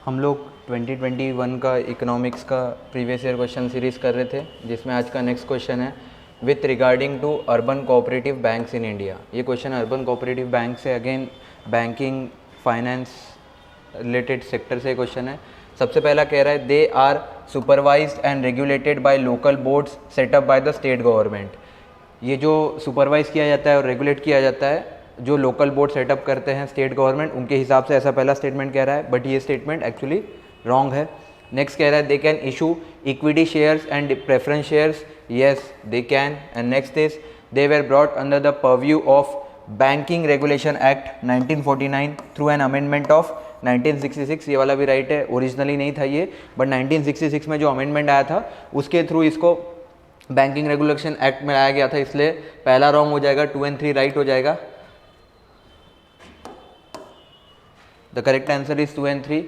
हम लोग 2021 का इकोनॉमिक्स का प्रीवियस ईयर क्वेश्चन सीरीज़ कर रहे थे, जिसमें आज का नेक्स्ट क्वेश्चन है with regarding to urban cooperative banks in India. ये क्वेश्चन अर्बन कोऑपरेटिव बैंक से, again banking finance related sector से क्वेश्चन है। सबसे पहला कह रहा है they are supervised and regulated by local boards set up by the state government. ये जो सुपरवाइज किया जाता है और रेगुलेट किया जाता है, जो लोकल बोर्ड सेटअप करते हैं स्टेट गवर्नमेंट, उनके हिसाब से ऐसा पहला स्टेटमेंट कह रहा है, बट ये स्टेटमेंट एक्चुअली रॉन्ग है। नेक्स्ट कह रहा है they can issue equity shares and preference shares, yes they can. And next is they were brought under the purview of banking regulation act 1949 through an amendment of 1966। ये वाला भी right है, originally नहीं था ये, बट 1966 में जो amendment आया था उसके थ्रू इसको बैंकिंग रेगुलेशन एक्ट में लाया गया था, इसलिए पहला रॉन्ग हो जाएगा, 2 और 3 राइट हो जाएगा। द करेक्ट आंसर इज 2 और 3।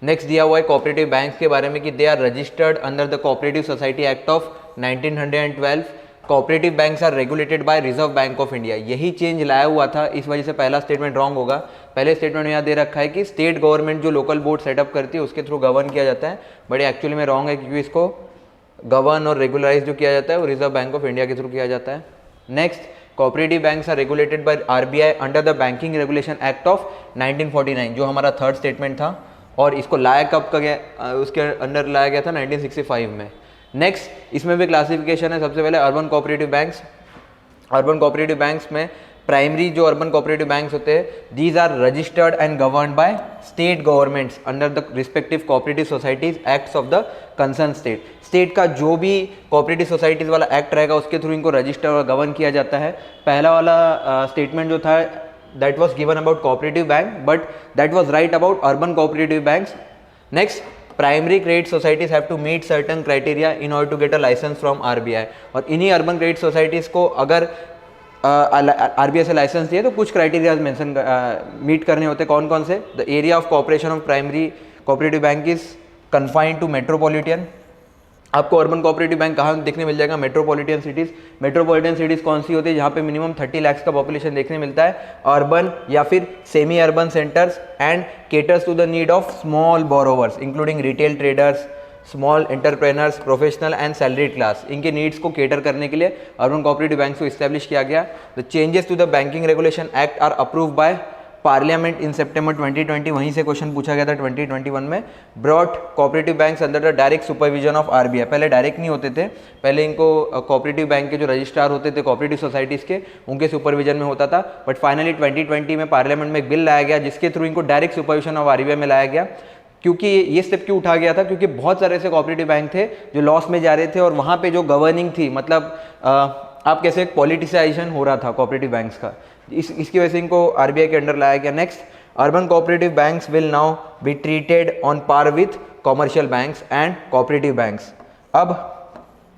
नेक्स्ट दिया हुआ है कोऑपरेटिव बैंक्स के बारे में कि they are registered under the cooperative society act of 1912। Cooperative banks are regulated by reserve bank of India. यही चेंज लाया हुआ था, इस वजह से पहला स्टेटमेंट रॉन्ग होगा। पहले स्टेटमेंट में यहाँ दे रखा है कि स्टेट गवर्नमेंट जो लोकल बोर्ड सेटअप करती है उसके थ्रू गवर्न किया जाता है, बट एक्चुअली में रॉन्ग है, क्योंकि इसको गवर्न और रेगुलराइज जो किया जाता है वो रिजर्व बैंक ऑफ इंडिया के थ्रू किया जाता है। Next, cooperative banks are regulated by RBI under the banking regulation act of 1949, जो हमारा थर्ड स्टेटमेंट था, और इसको लाया कब का गया, उसके अंडर लाया गया था 1965 में। नेक्स्ट, इसमें भी क्लासिफिकेशन है। सबसे पहले urban cooperative banks. Urban cooperative banks में प्राइमरी जो अर्बन कोऑपरेटिव बैंक्स होते हैं, these are registered and governed by state governments under the respective cooperative societies acts of the concern state. State का जो भी कोऑपरेटिव सोसाइटीज वाला act रहेगा उसके थ्रू इनको रजिस्टर और गवर्न किया जाता है। पहला वाला स्टेटमेंट जो था that was given about cooperative bank, but that was right about urban cooperative banks. Next, primary credit societies have to meet certain criteria in order to get a licence from RBI, और इन्हीं urban credit societies को अगर RBI से licence दिए तो कुछ criterias mention meet करने होते हैं। कौन कौन से? The area of cooperation of primary cooperative bank is confined to metropolitan. आपको अर्बन कोऑपरेटिव बैंक कहाँ देखने मिल जाएगा? Metropolitan cities. मेट्रोपॉलिटन सिटीज़ कौन सी होती है? जहाँ पे मिनिमम 30 लाख का पॉपुलेशन देखने मिलता है। अर्बन या फिर semi urban centres and caters to the need of small borrowers including retail traders, small entrepreneurs, professional and salaried class. इनके नीड्स को केटर करने के लिए अर्बन कोऑपरेटिव बैंक को इस्टेब्लिश किया गया। The changes to the banking regulation act are approved by parliament in September 2020। वहीं से क्वेश्चन पूछा गया था 2021 में। Brought cooperative banks under the direct supervision of RBI. पहले डायरेक्ट नहीं होते थे, पहले इनको कोऑपरेटिव बैंक के जो रजिस्ट्रार होते थे कोऑपरेटिव सोसाइटीज़ के, उनके सुपरविजन में होता था, बट फाइनली 2020 में पार्लियामेंट में एक बिल लाया गया जिसके थ्रू इनको डायरेक्ट सुपरविजन ऑफ आरबीआई में लाया गया। क्योंकि ये स्टेप क्यों उठा गया था? क्योंकि बहुत सारे ऐसे कोऑपरेटिव बैंक थे जो लॉस में जा रहे थे, और वहाँ पे जो गवर्निंग थी, मतलब आप कैसे एक पॉलिटिसाइजेशन हो रहा था कोऑपरेटिव बैंक्स का, इसकी वजह से इनको आरबीआई के अंडर लाया गया। Next, urban cooperative banks will now be treated on par with commercial banks and cooperative banks. अब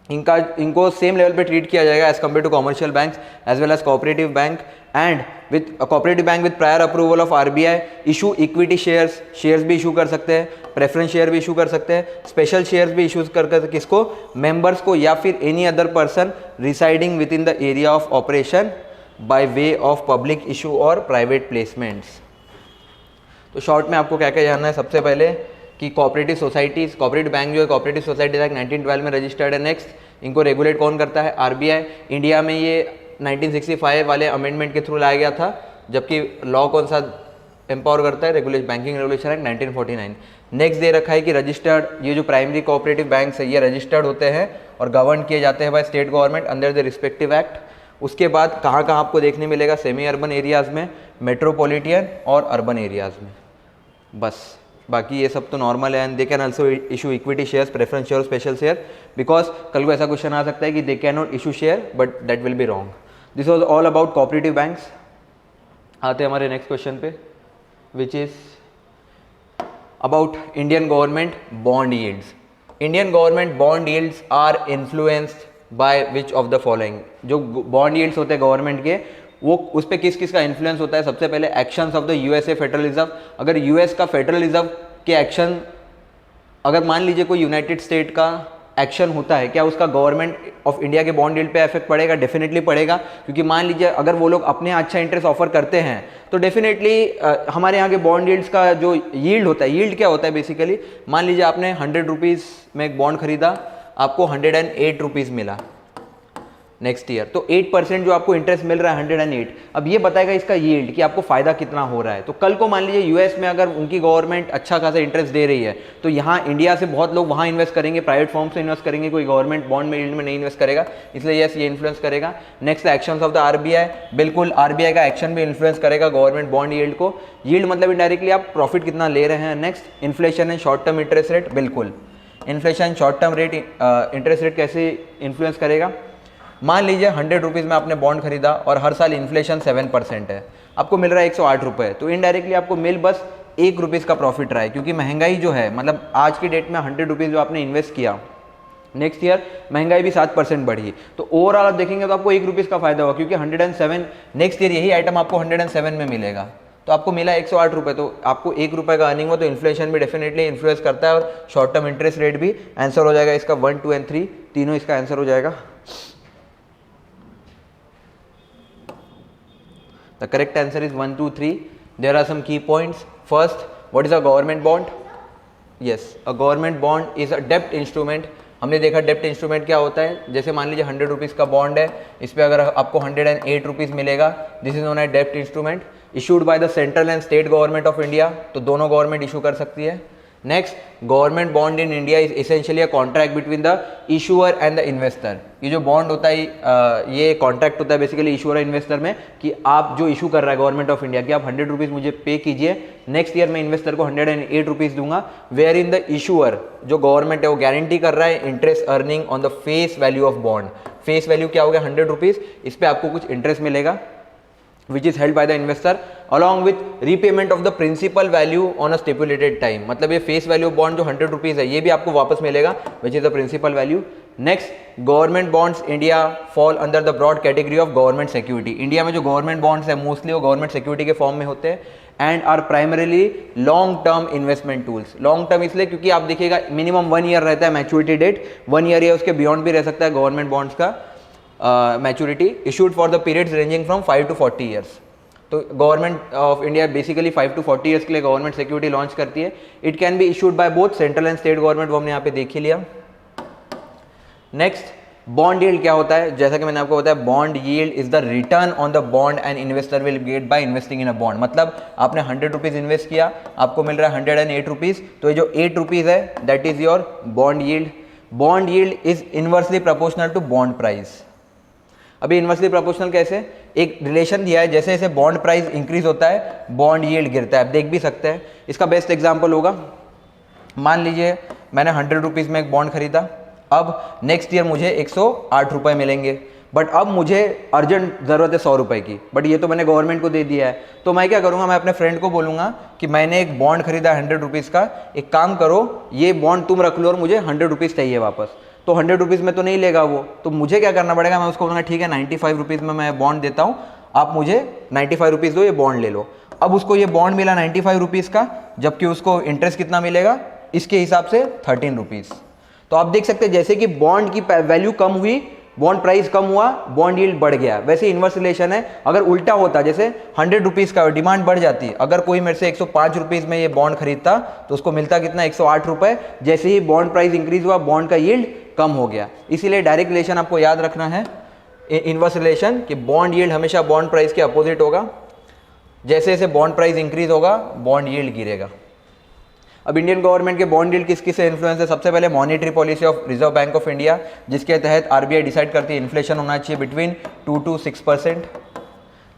इनको सेम लेवल पे ट्रीट किया जाएगा as compare to commercial banks as well as cooperative bank, and with cooperative bank with prior approval of RBI issue equity shares भी issue कर सकते हैं, preference share भी इशू कर सकते हैं, स्पेशल शेयर्स भी इशू कर किसको? मेंबर्स को, या फिर any other person residing with in the area of operation by way of public issue और प्राइवेट प्लेसमेंट्स। तो शॉर्ट में आपको क्या क्या जानना है? सबसे पहले कि कोऑपरेटिव सोसाइटीज़, कोऑपरेटिव बैंक जो है कोऑपरेटिव सोसाइटीज एक्ट 1912 में रजिस्टर्ड है। नेक्स्ट, इनको रेगुलेट कौन करता है? आरबीआई। इंडिया में ये 1965 वाले अमेंडमेंट के थ्रू लाया गया था, जबकि लॉ कौन सा एम्पावर करता है? Banking regulation act 1949। नेक्स्ट दे रखा है कि रजिस्टर्ड, ये जो प्राइमरी कोऑपरेटिव बैंक्स है ये रजिस्टर्ड होते हैं और गवर्न किए जाते हैं by state government under the respective act. उसके बाद कहाँ कहाँ आपको देखने मिलेगा? सेमी अर्बन एरियाज़ में, मेट्रोपॉलिटन और अर्बन एरियाज़ में। बस बाकी ये सब तो नॉर्मल है। And they can also issue equity shares, preference share, special share, because कल को ऐसा क्वेश्चन आ सकता है कि they can not issue share, but that will be wrong. This was all about cooperative banks. आते हैं हमारे नेक्स्ट क्वेश्चन पे, which is about Indian government bond yields. Indian government bond yields are influenced by which of the following. जो bond yields होते हैं government के, वो उस पर किस किस का इन्फ्लुएंस होता है? सबसे पहले actions of the USA federal reserve. अगर यूएस का फेडरल रिजर्व के एक्शन, अगर मान लीजिए कोई यूनाइटेड स्टेट का एक्शन होता है, क्या उसका गवर्नमेंट ऑफ इंडिया के बॉन्ड यील्ड पे इफेक्ट पड़ेगा? डेफिनेटली पड़ेगा, क्योंकि मान लीजिए अगर वो लोग अपने अच्छा इंटरेस्ट ऑफर करते हैं तो डेफिनेटली हमारे यहाँ के बॉन्ड यील्ड्स का जो यील्ड होता है, यील्ड क्या होता है बेसिकली, मान लीजिए आपने 100 रुपीज़ में एक बॉन्ड खरीदा, आपको 108 रुपीज़ मिला नेक्स्ट ईयर, तो 8% जो आपको इंटरेस्ट मिल रहा है 108, अब ये बताएगा इसका यील्ड कि आपको फायदा कितना हो रहा है। तो कल को मान लीजिए यूएस में अगर उनकी गवर्नमेंट अच्छा खासा इंटरेस्ट दे रही है तो यहाँ इंडिया से बहुत लोग वहाँ इन्वेस्ट करेंगे, प्राइवेट फॉर्म से इन्वेस्ट करेंगे, कोई गवर्नमेंट बॉन्ड में यील्ड में नहीं इन्वेस्ट करेगा, इसलिए यस ये इन्फ्लुएंस करेगा। Next actions of the RBI, बिल्कुल आरबीआई का एक्शन भी इन्फ्लुएंस करेगा गवर्नमेंट बॉन्ड यील्ड को। यील्ड मतलब इनडायरेक्टली आप प्रॉफिट कितना ले रहे हैं। Next inflation and short term interest rate, बिल्कुल inflation short term rate interest rate कैसे इन्फ्लुएंस करेगा। मान लीजिए 100 रुपीज़ में आपने बॉन्ड खरीदा और हर साल इन्फ्लेशन 7% है, आपको मिल रहा है 108 रुपये, तो इनडायरेक्टली आपको मिल बस 1 रुपीज़ का प्रॉफिट रहा है, क्योंकि महंगाई जो है मतलब आज की डेट में 100 रुपीज़ जो आपने इन्वेस्ट किया, नेक्स्ट ईयर महंगाई भी 7% बढ़ी, तो ओवरऑल आप देखेंगे तो आपको 1 रुपीज़ का फायदा होगा, क्योंकि 107 नेक्स्ट ईयर यही आइटम आपको 107 में मिलेगा, तो आपको मिला 108 रुपये, तो आपको 1 रुपये का अर्निंग हो, तो इन्फ्लेशन भी डेफिनेटली इन्फ्लुएंस करता है और शॉर्ट टर्म इंटरेस्ट रेट भी। आंसर हो जाएगा इसका 1, 2 एंड 3, तीनों इसका आंसर हो जाएगा। The correct answer is 1, 2, 3. There are some key points. First, what is a government bond? Yes, a government bond is a debt instrument. हमने देखा डेप्ट इंस्ट्रूमेंट क्या होता है, जैसे मान लीजिए 100 रुपीज़ का बॉन्ड है, इस पर अगर आपको 108 रुपीज़ मिलेगा, दिस इज नोन एज डेप्ट instrument, issued by the central and state government of India, तो दोनों गवर्नमेंट इशू कर सकती है। Next, government bond in India is essentially a contract between the issuer and the investor. ये जो bond होता है ये कॉन्ट्रैक्ट होता है बेसिकली इशूअर और इन्वेस्टर में, कि आप जो इशू कर रहा है गवर्नमेंट ऑफ इंडिया कि आप 100 रुपीज़ मुझे पे कीजिए, नेक्स्ट ईयर मैं इन्वेस्टर को 108 रुपीज़ दूंगा, वेयर इन द इशूअर जो गवर्नमेंट है वो गारंटी कर रहा है interest earning on the face value of bond. Face value क्या हो गया 100 रुपीज़, इस पर आपको कुछ इंटरेस्ट मिलेगा which is held by the investor along with repayment of the principal value on a stipulated time। मतलब ये फेस वैल्यू बॉन्ड जो 100 रुपीज़ है ये भी आपको वापस मिलेगा which is the principal value। Next, government bonds India fall under the broad category of government security. India में जो गवर्नमेंट बॉन्ड्स है मोस्टली वो गवर्नमेंट सिक्योरिटी के फॉर्म में होते हैं and are primarily long term investment tools. Long term इसलिए क्योंकि आप देखिएगा मिनिमम 1 ईयर रहता है मैच्योरिटी डेट, 1 ईयर या उसके बियॉन्ड भी रह सकता है गवर्नमेंट बॉन्ड्स का maturity, issued for the periods ranging from 5 to 40 years. तो government of India basically 5 to 40 years के लिए गवर्नमेंट सिक्योरिटी लॉन्च करती है। It can be issued by both central and state government, वो हमने यहाँ पे देख ही लिया। नेक्स्ट, बॉन्ड यील्ड क्या होता है, जैसा कि मैंने आपको बताया bond yield is the return on the bond and investor will get by investing in a bond. मतलब आपने 100 रुपीज़ इन्वेस्ट किया, आपको मिल रहा है 108 रुपीज़, तो ये जो 8 रुपीज़ है that is your bond yield. Bond yield is inversely proportional to bond price. अभी इन्वर्सली प्रोपोर्शनल कैसे, एक रिलेशन दिया है, जैसे जैसे बॉन्ड प्राइस इंक्रीज होता है बॉन्ड यील्ड गिरता है। आप देख भी सकते हैं, इसका बेस्ट एग्जांपल होगा, मान लीजिए मैंने 100 रुपीज़ में एक बॉन्ड खरीदा, अब नेक्स्ट ईयर मुझे 108 रुपये मिलेंगे, बट अब मुझे अर्जेंट ज़रूरत है 100 रुपये की, बट ये तो मैंने गवर्नमेंट को दे दिया है, तो मैं क्या करूँगा, मैं अपने फ्रेंड को बोलूँगा कि मैंने एक बॉन्ड खरीदा 100 रुपीज़ का, एक काम करो ये बॉन्ड तुम रख लो और मुझे 100 रुपीज़ चाहिए वापस। तो 100 रुपीज़ में तो नहीं लेगा वो, तो मुझे क्या करना पड़ेगा, मैं उसको बोलूँगा ठीक है 95 रुपीज़ में मैं बॉन्ड देता हूँ, आप मुझे 95 रुपीज़ दो, ये बॉन्ड ले लो। अब उसको ये बॉन्ड मिला 95 रुपीज़ का, जबकि उसको इंटरेस्ट कितना मिलेगा इसके हिसाब से 13 रुपीज़। तो आप देख सकते हैं जैसे कि बॉन्ड की वैल्यू कम हुई, बॉन्ड प्राइस कम हुआ, बॉन्ड यील्ड बढ़ गया। वैसे इन्वर्स रिलेशन है, अगर उल्टा होता, जैसे 100 रुपीज़ का डिमांड बढ़ जाती, अगर कोई मेरे से 105 रुपीज़ में ये बॉन्ड खरीदता तो उसको मिलता कितना 108 रुपये, जैसे ही बॉन्ड प्राइस इंक्रीज हुआ बॉन्ड का यील्ड कम हो गया। इसीलिए डायरेक्ट रिलेशन आपको याद रखना है इन्वर्स रिलेशन, कि बॉन्ड यील्ड हमेशा बॉन्ड प्राइस के अपोजिट होगा, जैसे जैसे बॉन्ड प्राइस इंक्रीज होगा बॉन्ड यील्ड गिरेगा। अब इंडियन गवर्नमेंट के बॉन्ड यील्ड किस किस से इन्फ्लुएंस है, सबसे पहले monetary policy of reserve bank of India, जिसके तहत आरबीआई डिसाइड करती है इन्फ्लेशन होना चाहिए between 2 to 6%।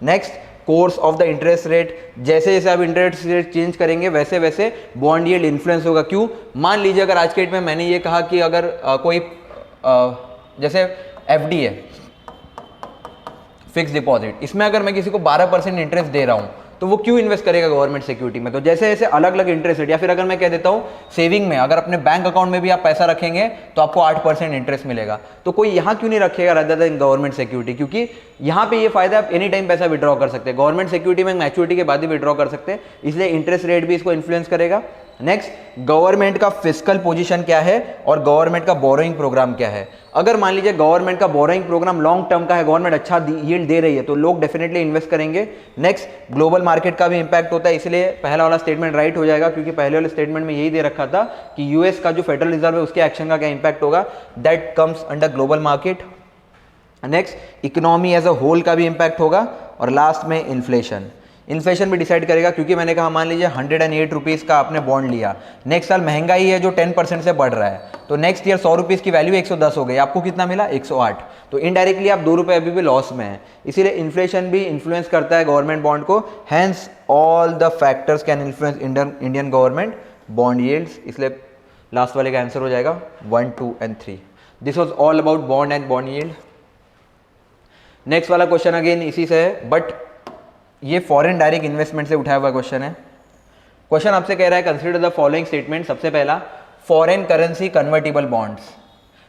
Next, course of the interest rate, जैसे जैसे आप इंटरेस्ट रेट चेंज करेंगे वैसे वैसे बॉन्ड यील्ड इन्फ्लुएंस होगा। क्यों, मान लीजिए अगर आज के डेट में मैंने ये कहा कि अगर कोई जैसे एफडी है फिक्स डिपॉजिट, इसमें अगर मैं किसी को 12% इंटरेस्ट दे रहा हूँ तो वो क्यों इन्वेस्ट करेगा गवर्नमेंट सिक्योरिटी में। तो जैसे जैसे अलग अलग इंटरेस्ट रेट, या फिर अगर मैं कह देता हूँ सेविंग में, अगर अपने बैंक अकाउंट में भी आप पैसा रखेंगे तो आपको 8% इंटरेस्ट मिलेगा, तो कोई यहाँ क्यों नहीं रखेगा रादर देन गवर्नमेंट सिक्योरिटी, क्योंकि यहाँ पे ये फायदा आप एनी टाइम पैसा विड्रॉ कर सकते हैं। गवर्नमेंट सिक्योरिटी में मैच्योरिटी के बाद ही विड्रॉ कर सकते हैं, इसलिए इंटरेस्ट रेट भी इसको इन्फ्लुएंस करेगा। नेक्स्ट, गवर्नमेंट का फिस्कल पोजीशन क्या है और गवर्नमेंट का बोरोइंग प्रोग्राम क्या है। अगर मान लीजिए गवर्नमेंट का बोरोइंग प्रोग्राम लॉन्ग टर्म का है, गवर्नमेंट अच्छा यील्ड दे रही है, तो लोग डेफिनेटली इन्वेस्ट करेंगे। नेक्स्ट, ग्लोबल मार्केट का भी इंपैक्ट होता है, इसलिए पहला वाला स्टेटमेंट राइट हो जाएगा, क्योंकि पहले वाले स्टेटमेंट में यही दे रखा था कि यूएस का जो फेडरल रिजर्व है उसके एक्शन का क्या इंपैक्ट होगा, that comes under global market. Next, economy as a whole का भी इंपैक्ट होगा। और लास्ट में इन्फ्लेशन, इन्फ्लेशन भी डिसाइड करेगा, क्योंकि मैंने कहा मान लीजिए 108 रुपीज़ का आपने बॉन्ड लिया, नेक्स्ट साल महंगाई है जो 10% से बढ़ रहा है, तो नेक्स्ट ईयर 100 रुपीज़ की वैल्यू 110 हो गई, आपको कितना मिला 108, तो इनडायरेक्टली आप 2 रुपये अभी भी लॉस में है। इसीलिए इन्फ्लेशन भी इन्फ्लुएंस करता है गवर्नमेंट बॉन्ड को, hence all the factors can influence Indian government bond yields. इसलिए लास्ट वाले का आंसर हो जाएगा 1, 2 and 3। This was all about bond and bond yield. Next वाला क्वेश्चन अगेन इसी से है, बट ये फॉरेन डायरेक्ट इन्वेस्टमेंट से उठाया हुआ क्वेश्चन है। क्वेश्चन आपसे कह रहा है कंसीडर द फॉलोइंग स्टेटमेंट। सबसे पहला, फॉरेन करेंसी कन्वर्टिबल बॉन्ड्स,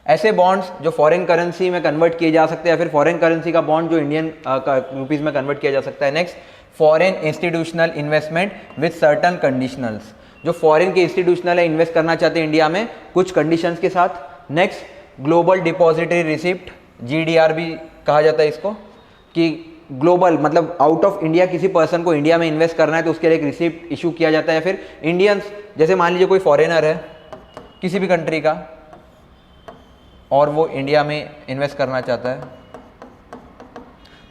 ऐसे बॉन्ड्स जो फॉरेन करेंसी में कन्वर्ट किए जा सकते हैं, या फिर फॉरेन करेंसी का बॉन्ड जो इंडियन रुपीज में कन्वर्ट किया जा सकता है। Next, foreign institutional investment with certain conditionals, जो फॉरेन के इंस्टीट्यूशनल है इन्वेस्ट करना चाहते हैं इंडिया में कुछ कंडीशंस के साथ। Next, global depository receipt, GDR भी कहा जाता है इसको, कि ग्लोबल मतलब आउट ऑफ इंडिया किसी पर्सन को इंडिया में इन्वेस्ट करना है तो उसके लिए एक रिसिप्ट इशू किया जाता है। या फिर इंडियंस, जैसे मान लीजिए कोई फॉरेनर है किसी भी कंट्री का और वो इंडिया में इन्वेस्ट करना चाहता है,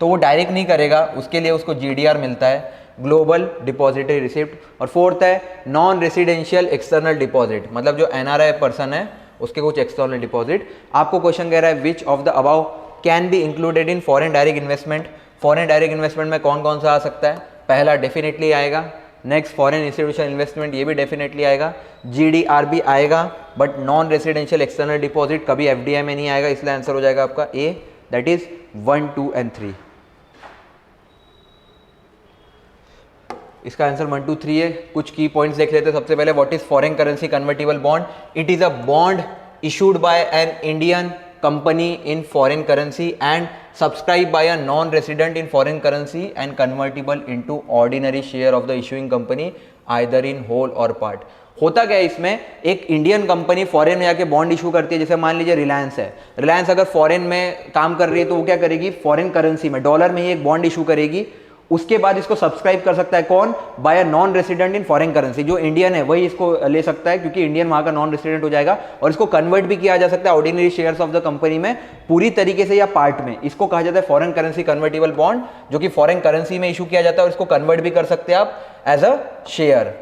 तो वो डायरेक्ट नहीं करेगा, उसके लिए उसको GDR मिलता है, ग्लोबल डिपॉजिटरी रिसिप्ट। और फोर्थ है नॉन रेसिडेंशियल एक्सटर्नल डिपॉजिट, मतलब जो NRI पर्सन है उसके कुछ एक्सटर्नल डिपॉजिट। आपको क्वेश्चन कह रहा है which of the above can be included in foreign direct investment. Foreign direct investment में कौन कौन सा आ सकता है, पहला डेफिनेटली आएगा। नेक्स्ट, फॉरेन इंस्टीट्यूशनल इन्वेस्टमेंट, ये भी डेफिनेटली आएगा। GDR भी आएगा, but non residential external deposit कभी FDI में नहीं आएगा, इसलिए आंसर हो जाएगा आपका A, दैट इज 1, 2 एंड 3। इसका आंसर 1, 2, 3 है। कुछ की पॉइंट्स देख लेते हैं। सबसे पहले, what is foreign currency convertible bond? It is a bond issued by an Indian company in foreign currency and subscribed by a non-resident in foreign currency and convertible into ordinary share of the issuing company either in whole or part। होता क्या है इसमें, एक Indian company foreign में जाके bond issue करती है। जैसे मान लीजिए रिलायंस है, रिलायंस अगर फॉरेन में काम कर रही है तो वो क्या करेगी, फॉरेन करेंसी में डॉलर में ही एक बॉन्ड इशू करेगी। उसके बाद इसको सब्सक्राइब कर सकता है कौन, by a non resident in foreign currency, जो इंडियन है वही इसको ले सकता है, क्योंकि इंडियन वहां का नॉन रेसिडेंट हो जाएगा। और इसको कन्वर्ट भी किया जा सकता है ordinary shares of the company में, पूरी तरीके से या पार्ट में। इसको कहा जाता है फॉरेन करेंसी कन्वर्टिबल बॉन्ड, जो कि फॉरेन करेंसी में इशू किया जाता है और इसको कन्वर्ट भी कर सकते हैं आप एज अ शेयर,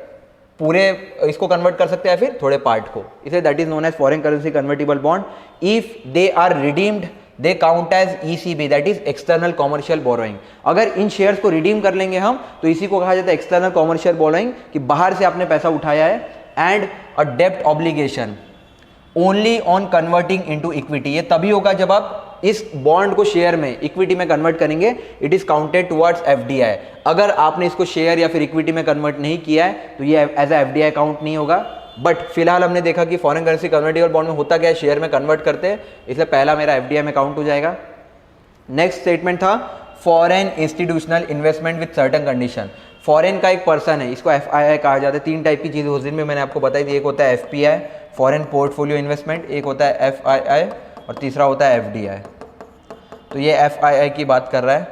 पूरे इसको कन्वर्ट कर सकते हैं फिर थोड़े पार्ट को, इसे that is known as foreign currency convertible bond. If they are redeemed they count as ECB, that is external commercial borrowing. अगर इन शेयर्स को रिडीम कर लेंगे हम तो इसी को कहा जाता है एक्सटर्नल कॉमर्शियल बोरोइंग, कि बाहर से आपने पैसा उठाया है। एंड अ डेब्ट obligation only on converting into equity, ये तभी होगा जब आप इस बॉन्ड को शेयर में इक्विटी में कन्वर्ट करेंगे, it is counted towards FDI। अगर आपने इसको शेयर या फिर इक्विटी में कन्वर्ट नहीं किया है तो ये एज अ FDI काउंट नहीं होगा। बट फिलहाल हमने देखा कि फॉरेन करेंसी कन्वर्टिबल बॉन्ड में होता क्या है, शेयर में कन्वर्ट करते हैं, इसलिए पहला मेरा FDI में काउंट हो जाएगा। नेक्स्ट स्टेटमेंट था foreign institutional investment with certain condition. Foreign का एक पर्सन है, इसको FII कहा जाता है। 3 टाइप की चीज़ें उस दिन में मैंने आपको बताई थी, एक होता है FPI फॉरेन पोर्टफोलियो इन्वेस्टमेंट, एक होता है FII और तीसरा होता है FDI। तो ये FII की बात कर रहा है।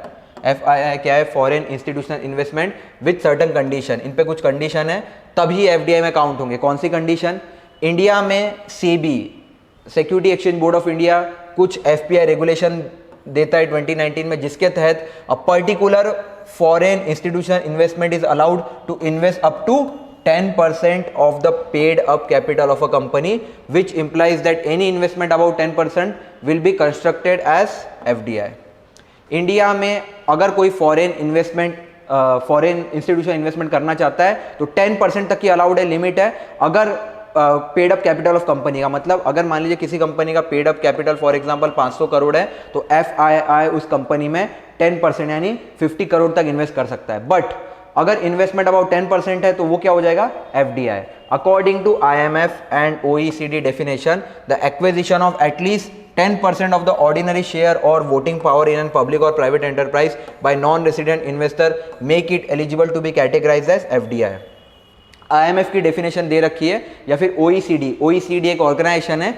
FII क्या है, foreign institutional investment with certain condition, इन पे कुछ कंडीशन है तभी FDI में काउंट होंगे। कौन सी कंडीशन, इंडिया में SEBI security exchange board of India कुछ FPI रेगुलेशन देता है 2019 में, जिसके तहत a particular foreign institutional investment is allowed to invest up to 10% of the paid up capital of a company, which implies that any investment above 10% will be constructed as FDI। India में अगर कोई foreign institution investment करना चाहता है तो 10% तक की allowed है, लिमिट है। अगर paid up capital of company का मतलब, अगर मान लीजिए किसी कंपनी का paid up capital for example 500 crore है तो FII उस कंपनी में 10% यानी 50 करोड़ तक इन्वेस्ट कर सकता है। बट अगर इन्वेस्टमेंट अबाउट 10% है तो वो क्या हो जाएगा, FDI। According to IMF and OECD definition, the acquisition of at least 10% of the ordinary share or voting power in a public or private enterprise by non-resident investor make it eligible to be categorized as FDI। IMF की definition दे रखी है या फिर OECD एक organisation है,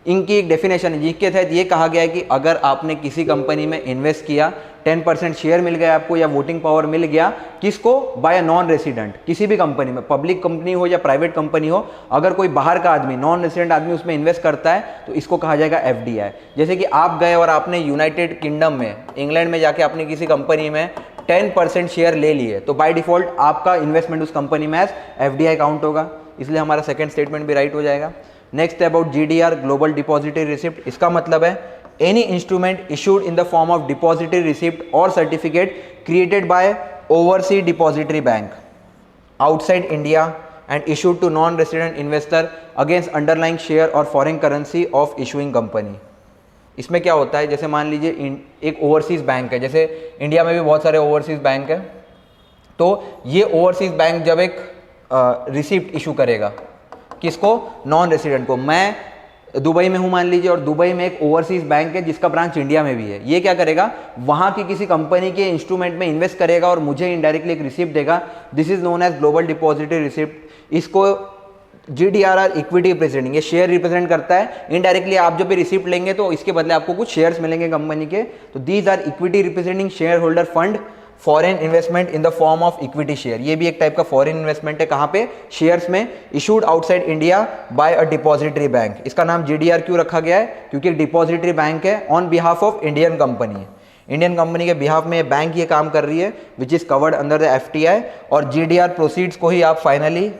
इनकी एक definition है जिसके तहत ये कहा गया है कि अगर आपने किसी कंपनी में इन्वेस्ट किया, 10% शेयर मिल गया आपको या वोटिंग पावर मिल गया, किसको? बाय अ नॉन रेसिडेंट, किसी भी कंपनी में, पब्लिक कंपनी हो या प्राइवेट कंपनी हो, अगर कोई बाहर का आदमी, नॉन रेसिडेंट आदमी उसमें इन्वेस्ट करता है तो इसको कहा जाएगा FDI। जैसे कि आप गए और आपने यूनाइटेड किंगडम में, इंग्लैंड में जाके आपने किसी कंपनी में 10% शेयर ले लिए, तो बाय डिफॉल्ट आपका इन्वेस्टमेंट उस कंपनी में एज FDI काउंट होगा, इसलिए हमारा सेकंड स्टेटमेंट भी राइट हो जाएगा। नेक्स्ट है about GDR, global depository receipt. इसका मतलब है any instrument issued in the form of depository receipt और certificate created by overseas depository bank outside India and issued to non resident investor against underlying share और foreign currency of issuing company. इसमें क्या होता है, जैसे मान लीजिए एक ओवरसीज बैंक है, जैसे इंडिया में भी बहुत सारे ओवरसीज बैंक है, तो ये ओवरसीज बैंक जब एक रिसिप्ट इशू करेगा, किसको? नॉन रेसिडेंट को। मैं दुबई में हूं मान लीजिए, और दुबई में एक ओवरसीज बैंक है जिसका ब्रांच इंडिया में भी है, ये क्या करेगा? वहां की किसी कंपनी के इंस्ट्रूमेंट में इन्वेस्ट करेगा और मुझे इनडायरेक्टली एक रिसिप्ट देगा, this is known as global depository receipt. इसको GDR इक्विटी रिप्रेजेंटिंग, ये शेयर रिप्रेजेंट करता है, इनडायरेक्टली आप जब भी रिसिप्ट लेंगे तो इसके बदले आपको कुछ शेयर्स मिलेंगे कंपनी के, तो these are equity representing share holder fund foreign investment in the form of equity share. ये भी एक टाइप का फॉरेन इन्वेस्टमेंट है, कहाँ पे? शेयर्स में, issued outside India by a depository bank. इसका नाम GDR क्यों रखा गया है? क्योंकि एक डिपॉजिटरी बैंक है on behalf of Indian company, Indian company के बिहाफ में ये बैंक ये काम कर रही है, which is covered under the FTI, और GDR प्रोसीड्स को ही आप फाइनली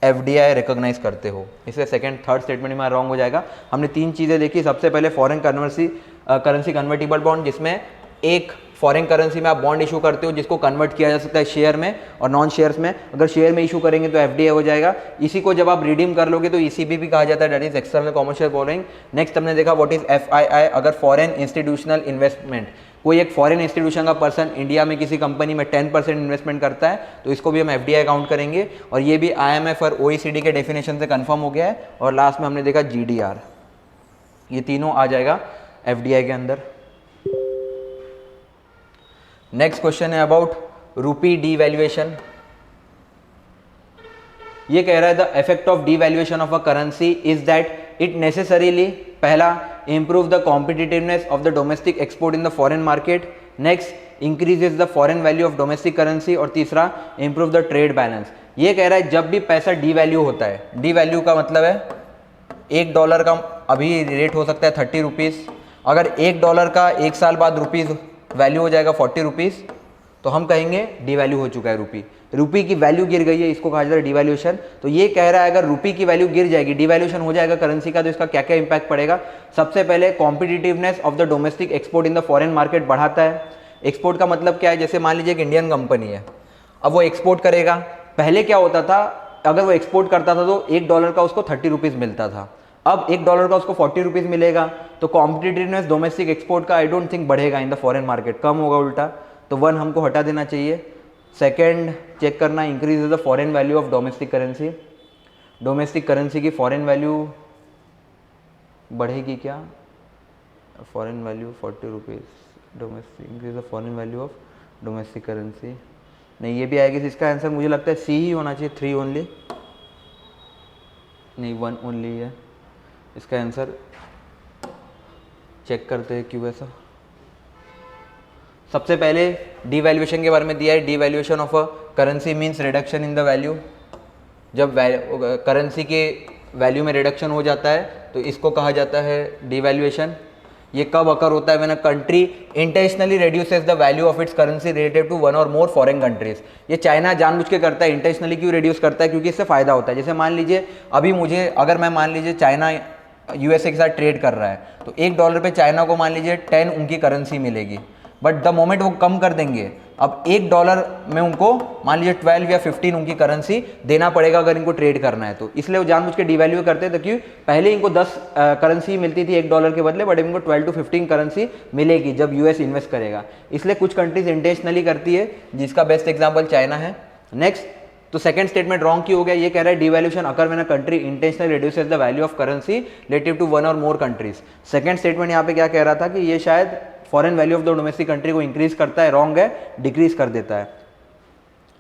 FDI रिकॉग्नाइज करते हो। इसलिए सेकंड थर्ड स्टेटमेंट में रॉन्ग हो जाएगा। हमने तीन चीज़ें देखी, सबसे पहले फॉरेन करेंसी कन्वर्टिबल बॉन्ड, जिसमें एक फॉरेन करेंसी में आप बॉन्ड इशू करते हो जिसको कन्वर्ट किया जा सकता है शेयर में और नॉन शेयर्स में। अगर शेयर में इशू करेंगे तो FDI हो जाएगा। इसी को जब आप रिडीम कर लोगे तो ECB भी कहा जाता है, that is external commercial borrowing. Next हमने देखा व्हाट इज FII, अगर फॉरेन इंस्टीट्यूशनल इन्वेस्टमेंट, कोई एक फॉरेन इंस्टीट्यूशन का पर्सन इंडिया में किसी कंपनी में 10% इन्वेस्टमेंट करता है तो इसको भी हम FDI काउंट करेंगे, और ये भी IMF और OECD के डेफिनेशन से कंफर्म हो गया है। और लास्ट में हमने देखा GDR, ये तीनों आ जाएगा FDI के अंदर। नेक्स्ट क्वेश्चन है अबाउट रूपी डीवैल्यूएशन। ये कह रहा है the effect of devaluation of a currency is that it necessarily, पहला, improve the competitiveness of the domestic export in the foreign market, next increases the foreign value of domestic currency, और तीसरा improve the trade balance. ये कह रहा है जब भी पैसा डीवैल्यू होता है, डीवैल्यू का मतलब है $1 का अभी रेट हो सकता है 30 रुपीज़, अगर $1 का 1 साल बाद रुपीज़ वैल्यू हो जाएगा 40 रुपीज़, तो हम कहेंगे डीवैल्यू हो चुका है रूपी। रूपी की वैल्यू गिर गई है, इसको कहा जाता है डिवैल्यूएशन। तो ये कह रहा है अगर रूपी की वैल्यू गिर जाएगी, डिवैल्यूएशन हो जाएगा करेंसी का, तो इसका क्या क्या इंपैक्ट पड़ेगा? सबसे पहले competitiveness of the domestic export in the foreign market बढ़ाता है। एक्सपोर्ट का मतलब क्या है? जैसे मान लीजिए एक इंडियन कंपनी है, अब वो एक्सपोर्ट करेगा। पहले क्या होता था, अगर वो एक्सपोर्ट करता था तो $1 का उसको 30 रुपीज़ मिलता था, अब $1 का उसको 40 रुपीज़ मिलेगा। तो कॉम्पिटिटिवनेस डोमेस्टिक एक्सपोर्ट का आई डोंट थिंक बढ़ेगा इन द फॉरेन मार्केट, कम होगा उल्टा। तो 1 हमको हटा देना चाहिए। सेकेंड चेक करना, increase the foreign value of domestic currency. Domestic currency की फॉरेन वैल्यू बढ़ेगी क्या? Foreign value 40 rupees, domestic increase the foreign value of domestic currency, नहीं ये भी आएगी। तो इसका आंसर मुझे लगता है C ही होना चाहिए, 3 ओनली, नहीं 1 ओनली है इसका आंसर। चेक करते हैं क्यों ऐसा। सबसे पहले डीवैल्यूएशन के बारे में दिया है, devaluation of a currency means reduction in the value. जब करेंसी के वैल्यू में रिडक्शन हो जाता है तो इसको कहा जाता है डीवैल्यूएशन। ये कब अकर होता है? When a country intentionally reduces the value of its currency relative to one or more foreign countries. ये चाइना जानबूझ के करता है। इंटेंशनली क्यों रिड्यूस करता है? क्योंकि इससे फायदा होता है। जैसे मान लीजिए अभी मुझे, अगर मैं मान लीजिए चाइना USA के साथ ट्रेड कर रहा है तो $1 पे चाइना को मान लीजिए 10 उनकी करेंसी मिलेगी, बट द मोमेंट वो कम कर देंगे, अब $1 में उनको मान लीजिए 12 या 15 उनकी करेंसी देना पड़ेगा अगर इनको ट्रेड करना है तो। इसलिए वो जानबूझ के डिवैल्यू करते हैं, क्योंकि पहले इनको 10 करेंसी मिलती थी $1 के बदले, बट इनको 12 to 15 करेंसी मिलेगी जब US इन्वेस्ट करेगा। इसलिए कुछ कंट्रीज इंटेंशनली करती है, जिसका बेस्ट एग्जाम्पल चाइना है। नेक्स्ट, तो सेकंड स्टेटमेंट रॉन्ग क्यों हो गया? ये कह रहा है devaluation occur when a country intentionally reduces the value of currency relative to one or more countries. Second statement यहाँ पे क्या कह रहा था कि ये शायद foreign value of the domestic country को इंक्रीज करता है, रॉन्ग है, डिक्रीज कर देता है।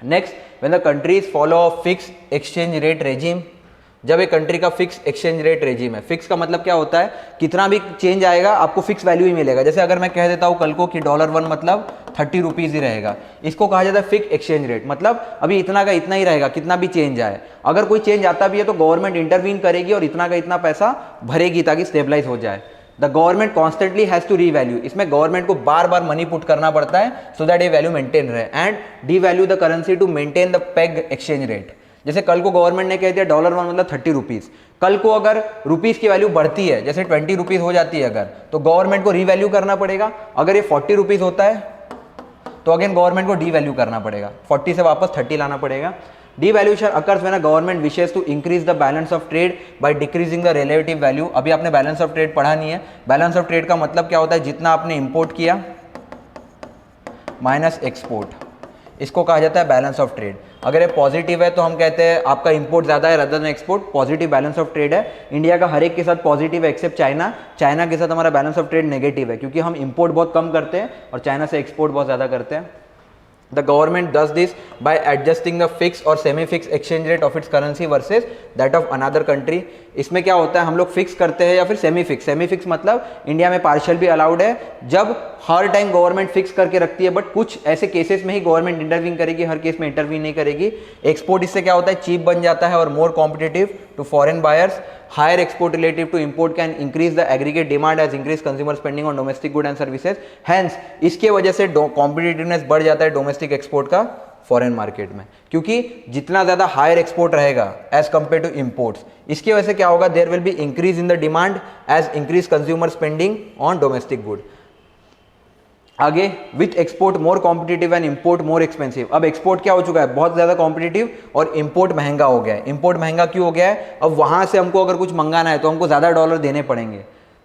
Next, when the countries follow a fix exchange rate regime, जब एक कंट्री का फिक्स एक्सचेंज रेट रेजिम है, फिक्स का मतलब क्या होता है, कितना भी चेंज आएगा आपको फिक्स वैल्यू ही मिलेगा। जैसे अगर मैं कह देता हूँ कल को कि $1 मतलब 30 रुपीज़ ही रहेगा, इसको कहा जाता है फिक्स एक्सचेंज रेट, मतलब अभी इतना का इतना ही रहेगा, कितना भी चेंज आए। अगर कोई चेंज आता भी है तो गवर्नमेंट इंटरवीन करेगी और इतना का इतना पैसा भरेगी ताकि स्टेबलाइज हो जाए। The government constantly has to revalue, इसमें गवर्नमेंट को बार बार मनी पुट करना पड़ता है सो दैट ये वैल्यू मेंटेन रहे, and devalue the currency to maintain the peg exchange rate. जैसे कल को गवर्नमेंट ने कह दिया $1 मतलब 30 रुपीज़, कल को अगर रुपीज़ की वैल्यू बढ़ती है, जैसे 20 रुपीज़ हो जाती है अगर, तो गवर्नमेंट को रीवैल्यू करना पड़ेगा। अगर ये 40 रुपीज़ होता है तो अगेन गवर्नमेंट को डी वैल्यू करना पड़ेगा, 40 से वापस 30 लाना पड़ेगा। Devaluation occurs when a government wishes to increase the balance of trade by decreasing the relative value। अभी आपने बैलेंस ऑफ ट्रेड पढ़ा नहीं है। बैलेंस ऑफ ट्रेड का मतलब क्या होता है, जितना आपने इंपोर्ट किया माइनस एक्सपोर्ट, इसको कहा जाता है बैलेंस ऑफ ट्रेड। अगर ये पॉजिटिव है तो हम कहते हैं आपका इंपोर्ट ज़्यादा है rather than export, positive balance of trade है। इंडिया का हर एक के साथ पॉजिटिव है एक्सेप्ट चाइना, चाइना के साथ हमारा बैलेंस ऑफ ट्रेड नेगेटिव है क्योंकि हम इंपोर्ट बहुत कम करते हैं और चाइना से एक्सपोर्ट बहुत ज़्यादा करते हैं। The government does this by adjusting the fixed or semi-fixed exchange rate of its currency versus that of another country। इसमें क्या होता है, हम लोग फिक्स करते हैं या फिर सेमी फिक्स। सेमी फिक्स मतलब इंडिया में पार्शियल भी अलाउड है, जब हर टाइम गवर्नमेंट फिक्स करके रखती है, बट कुछ ऐसे केसेस में ही गवर्नमेंट इंटरवीन करेगी, हर केस में इंटरवीन नहीं करेगी। एक्सपोर्ट इससे क्या होता है, चीप बन जाता है और more competitive to foreign buyers. Higher export relative to import can increase the aggregate demand as increase consumer spending on domestic good and services. Hence इसके वजह से कॉम्पिटिटिवनेस बढ़ जाता है डोमेस्टिक एक्सपोर्ट का फॉरेन मार्केट में, क्योंकि जितना ज़्यादा हायर एक्सपोर्ट रहेगा एज कंपेयर टू इंपोर्ट्स, इसकी वजह से क्या होगा, there will be increase in the demand as increase consumer spending on domestic good. आगे, with export more competitive and import more expensive. अब एक्सपोर्ट क्या हो चुका है, बहुत ज़्यादा कॉम्पिटिटिव और इंपोर्ट महंगा हो गया है। इंपोर्ट महंगा क्यों हो गया है, अब वहाँ से हमको अगर कुछ मंगाना है तो हमको ज़्यादा डॉलर देने पड़ेंगे।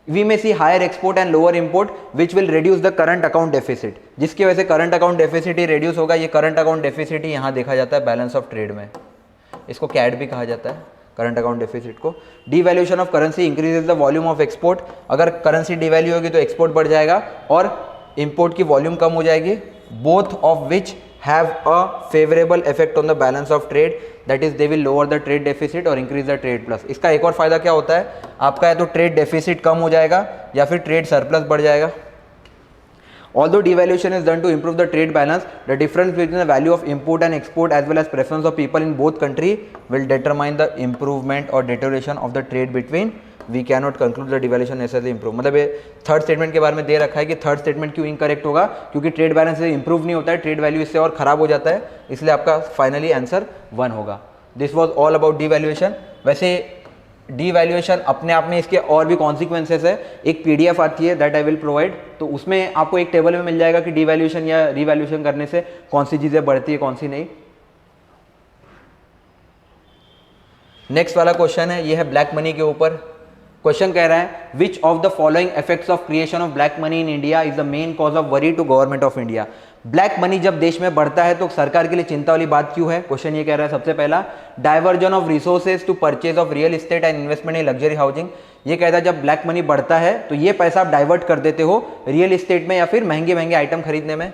We may see higher export and lower import which will reduce the current account deficit, जिसकी वजह से करंट अकाउंट डेफिसिट ही रिड्यूस होगा। ये करंट अकाउंट डेफिसिट ही यहाँ देखा जाता है बैलेंस ऑफ ट्रेड में, इसको कैड भी कहा जाता है करंट अकाउंट डेफिसिट को। Devaluation of currency increases the volume of export. अगर करेंसी डिवैल्यू होगी तो एक्सपोर्ट बढ़ जाएगा और इंपोर्ट की वॉल्यूम कम हो जाएगी। Both of which have a favourable effect on the balance of trade, that is they will lower the trade deficit और इंक्रीज द ट्रेड प्लस। इसका एक और फायदा क्या होता है, आपका या तो ट्रेड डेफिसिट कम हो जाएगा या फिर ट्रेड सरप्लस बढ़ जाएगा। Although devaluation is done to improve the trade balance, the difference between the value of import and export as well as preference of people in both country will determine the improvement or deterioration of the trade between। We cannot conclude the devaluation necessarily improve। मतलब ये third statement के बारे में दे रखा है कि third statement क्यों इनकरेक्ट होगा, क्योंकि ट्रेड बैलेंस से इंप्रूव नहीं होता है, ट्रेड वैल्यू इससे और खराब हो जाता है, इसलिए आपका फाइनली आंसर 1 होगा। This was all about devaluation. वैसे डीवैल्यूएशन अपने आप में इसके और भी कॉन्सिक्वेंसेस है। एक पीडीएफ आती है दैट आई विल प्रोवाइड, तो उसमें आपको एक टेबल में मिल जाएगा कि डीवैल्यूएशन या रीवैल्यूएशन करने से कौन सी चीज़ें बढ़ती है कौन सी नहीं। नेक्स्ट वाला क्वेश्चन है, ये है ब्लैक मनी के ऊपर। क्वेश्चन कह रहा है which of the following effects of creation of black money in India is the main cause of worry to government of India. Black money जब देश में बढ़ता है तो सरकार के लिए चिंता वाली बात क्यों है, क्वेश्चन ये कह रहा है। सबसे पहला, diversion of resources to purchase of real estate and investment in luxury housing. ये कहता है जब ब्लैक मनी बढ़ता है तो ये पैसा आप डाइवर्ट कर देते हो रियल एस्टेट में या फिर महंगे महंगे आइटम खरीदने में,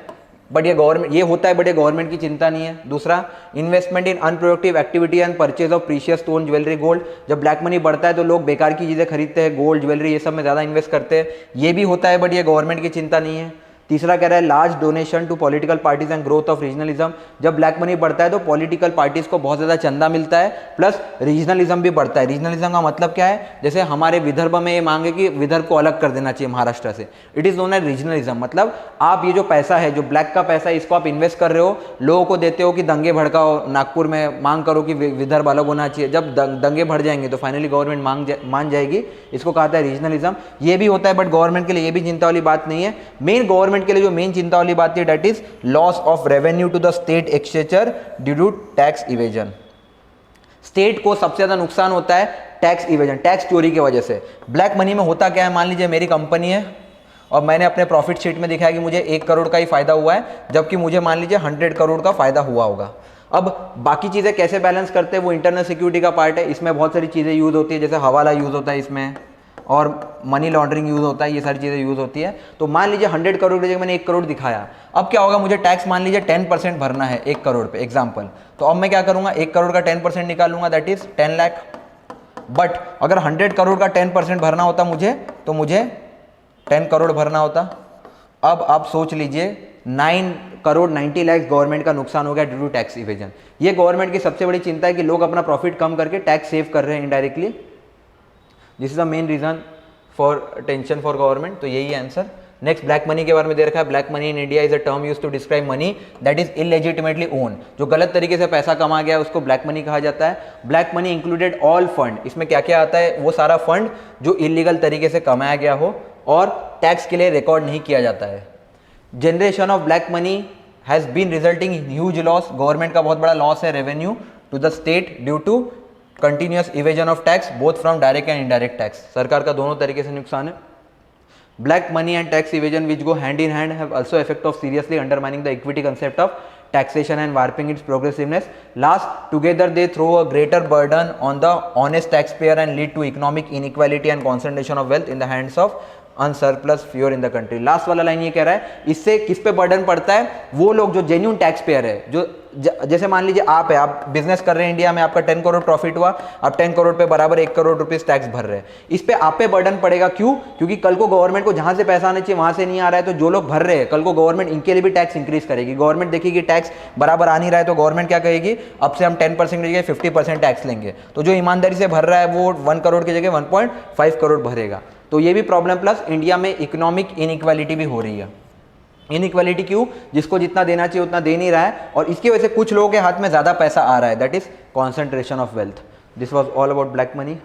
बट ये गवर्नमेंट, ये होता है बट ये गवर्नमेंट की चिंता नहीं है। दूसरा, investment in unproductive activity and purchase of precious stone jewellery gold. जब ब्लैक मनी बढ़ता है तो लोग बेकार की चीज़ें खरीदते हैं, गोल्ड ज्वेलरी ये सब में ज़्यादा इन्वेस्ट करते हैं, ये भी होता है बट ये गवर्नमेंट की चिंता नहीं है। तीसरा कह रहा है large donation to political parties and growth of regionalism. जब ब्लैक मनी बढ़ता है तो पॉलिटिकल पार्टीज को बहुत ज़्यादा चंदा मिलता है, प्लस रीजनलिज्म भी बढ़ता है। रीजनलिज्म का मतलब क्या है, जैसे हमारे विदर्भ में ये मांगे कि विदर्भ को अलग कर देना चाहिए महाराष्ट्र से, it is known as regionalism. मतलब आप ये जो पैसा है, जो ब्लैक का पैसा है, इसको आप इन्वेस्ट कर रहे हो, लोगों को देते हो कि दंगे भड़काओ, नागपुर में मांग करो कि विदर्भ अलग होना चाहिए। जब दंगे भड़ जाएंगे तो फाइनली गवर्नमेंट मान जाएगी, इसको कहा था रीजनलिज्म। ये भी होता है बट गवर्नमेंट के लिए ये भी चिंता वाली बात नहीं है। मेन गवर्नमेंट के लिए जो मेन चिंता वाली बात है that is loss of revenue to the state exchequer due to tax evasion. State को सबसे ज्यादा नुकसान होता है टैक्स इवेजन, टैक्स चोरी की वजह से। ब्लैक मनी में होता क्या है, मान लीजिए मेरी कंपनी है और मैंने अपने प्रॉफिट शीट में दिखाया कि मुझे 1 करोड़ का ही फायदा हुआ है, जबकि मुझे मान लीजिए 100 करोड़ का फायदा हुआ होगा। अब बाकी चीज़ें कैसे बैलेंस करते हैं वो इंटरनल सिक्योरिटी का पार्ट है, इसमें बहुत सारी चीज़ें यूज होती है, जैसे हवाला यूज होता है इसमें, और मनी लॉन्ड्रिंग यूज़ होता है, ये सारी चीज़ें यूज़ होती है। तो मान लीजिए 100 करोड़ की जगह मैंने 1 करोड़ दिखाया, अब क्या होगा, मुझे टैक्स मान लीजिए 10% भरना है 1 करोड़ पे एग्जाम्पल। तो अब मैं क्या करूँगा, 1 करोड़ का 10% निकालूंगा, दैट इज 10 लाख। बट अगर 100 करोड़ का 10% भरना होता मुझे, तो मुझे 10 करोड़ भरना होता। अब आप सोच लीजिए 9 करोड़ 90 लाख गवर्नमेंट का नुकसान हो गया ड्यू टू टैक्स इवेजन। ये गवर्नमेंट की सबसे बड़ी चिंता है कि लोग अपना प्रॉफिट कम करके टैक्स सेव कर रहे हैं indirectly. This is the main reason for tension for government. तो यही है आंसर। नेक्स्ट ब्लैक मनी के बारे में दे रखा है। Black money in India is a term used to describe money that is illegitimately own. जो गलत तरीके से पैसा कमा गया उसको ब्लैक मनी कहा जाता है। Black money included all fund, इसमें क्या क्या आता है, वो सारा फंड जो इलीगल तरीके से कमाया गया हो और टैक्स के लिए रिकॉर्ड नहीं किया जाता है। Generation of black money has been resulting in huge loss, government का बहुत बड़ा लॉस है revenue to the state due to continuous evasion of tax both from direct and indirect tax. सरकार का दोनों तरीके से नुकसान है। Black money and tax evasion which go hand in hand have also effect of seriously undermining the equity concept of taxation and warping its progressiveness. Last, together they throw a greater burden on the honest taxpayer and lead to economic inequality and concentration of wealth in the hands of अनसरप्लस fewer in the country. Last वाला line ये कह रहा है इससे किस पे burden पड़ता है, वो लोग जो जेन्यून टैक्स पेयर है, जो जैसे मान लीजिए आप है, आप बिजनेस कर रहे हैं इंडिया में, आपका 10 करोड़ प्रॉफिट हुआ, आप 10 करोड़ पे बराबर 1 करोड़ रुपीस टैक्स भर रहे हैं, इस पे आप पे बर्डन पड़ेगा। क्यों? क्योंकि कल को गवर्नमेंट को जहां से पैसा आना चाहिए वहां से नहीं आ रहा है, तो जो लोग भर रहे हैं कल को गवर्नमेंट इनके लिए भी टैक्स इंक्रीज करेगी। गवर्नमेंट देखिए कि टैक्स बराबर आ नहीं रहा है तो गवर्नमेंट क्या कहेगी, अब से हम 10% की जगह 50% टैक्स लेंगे। तो जो ईमानदारी से भर रहा है वो 1 करोड़ की जगह 1.5 करोड़ भरेगा। तो ये भी प्रॉब्लम, प्लस इंडिया में इकोनॉमिक इनइक्वालिटी भी हो रही है। इनइक्वालिटी क्यों? जिसको जितना देना चाहिए उतना दे नहीं रहा है और इसकी वजह से कुछ लोगों के हाथ में ज्यादा पैसा आ रहा है, that is concentration of wealth. This was all about black money.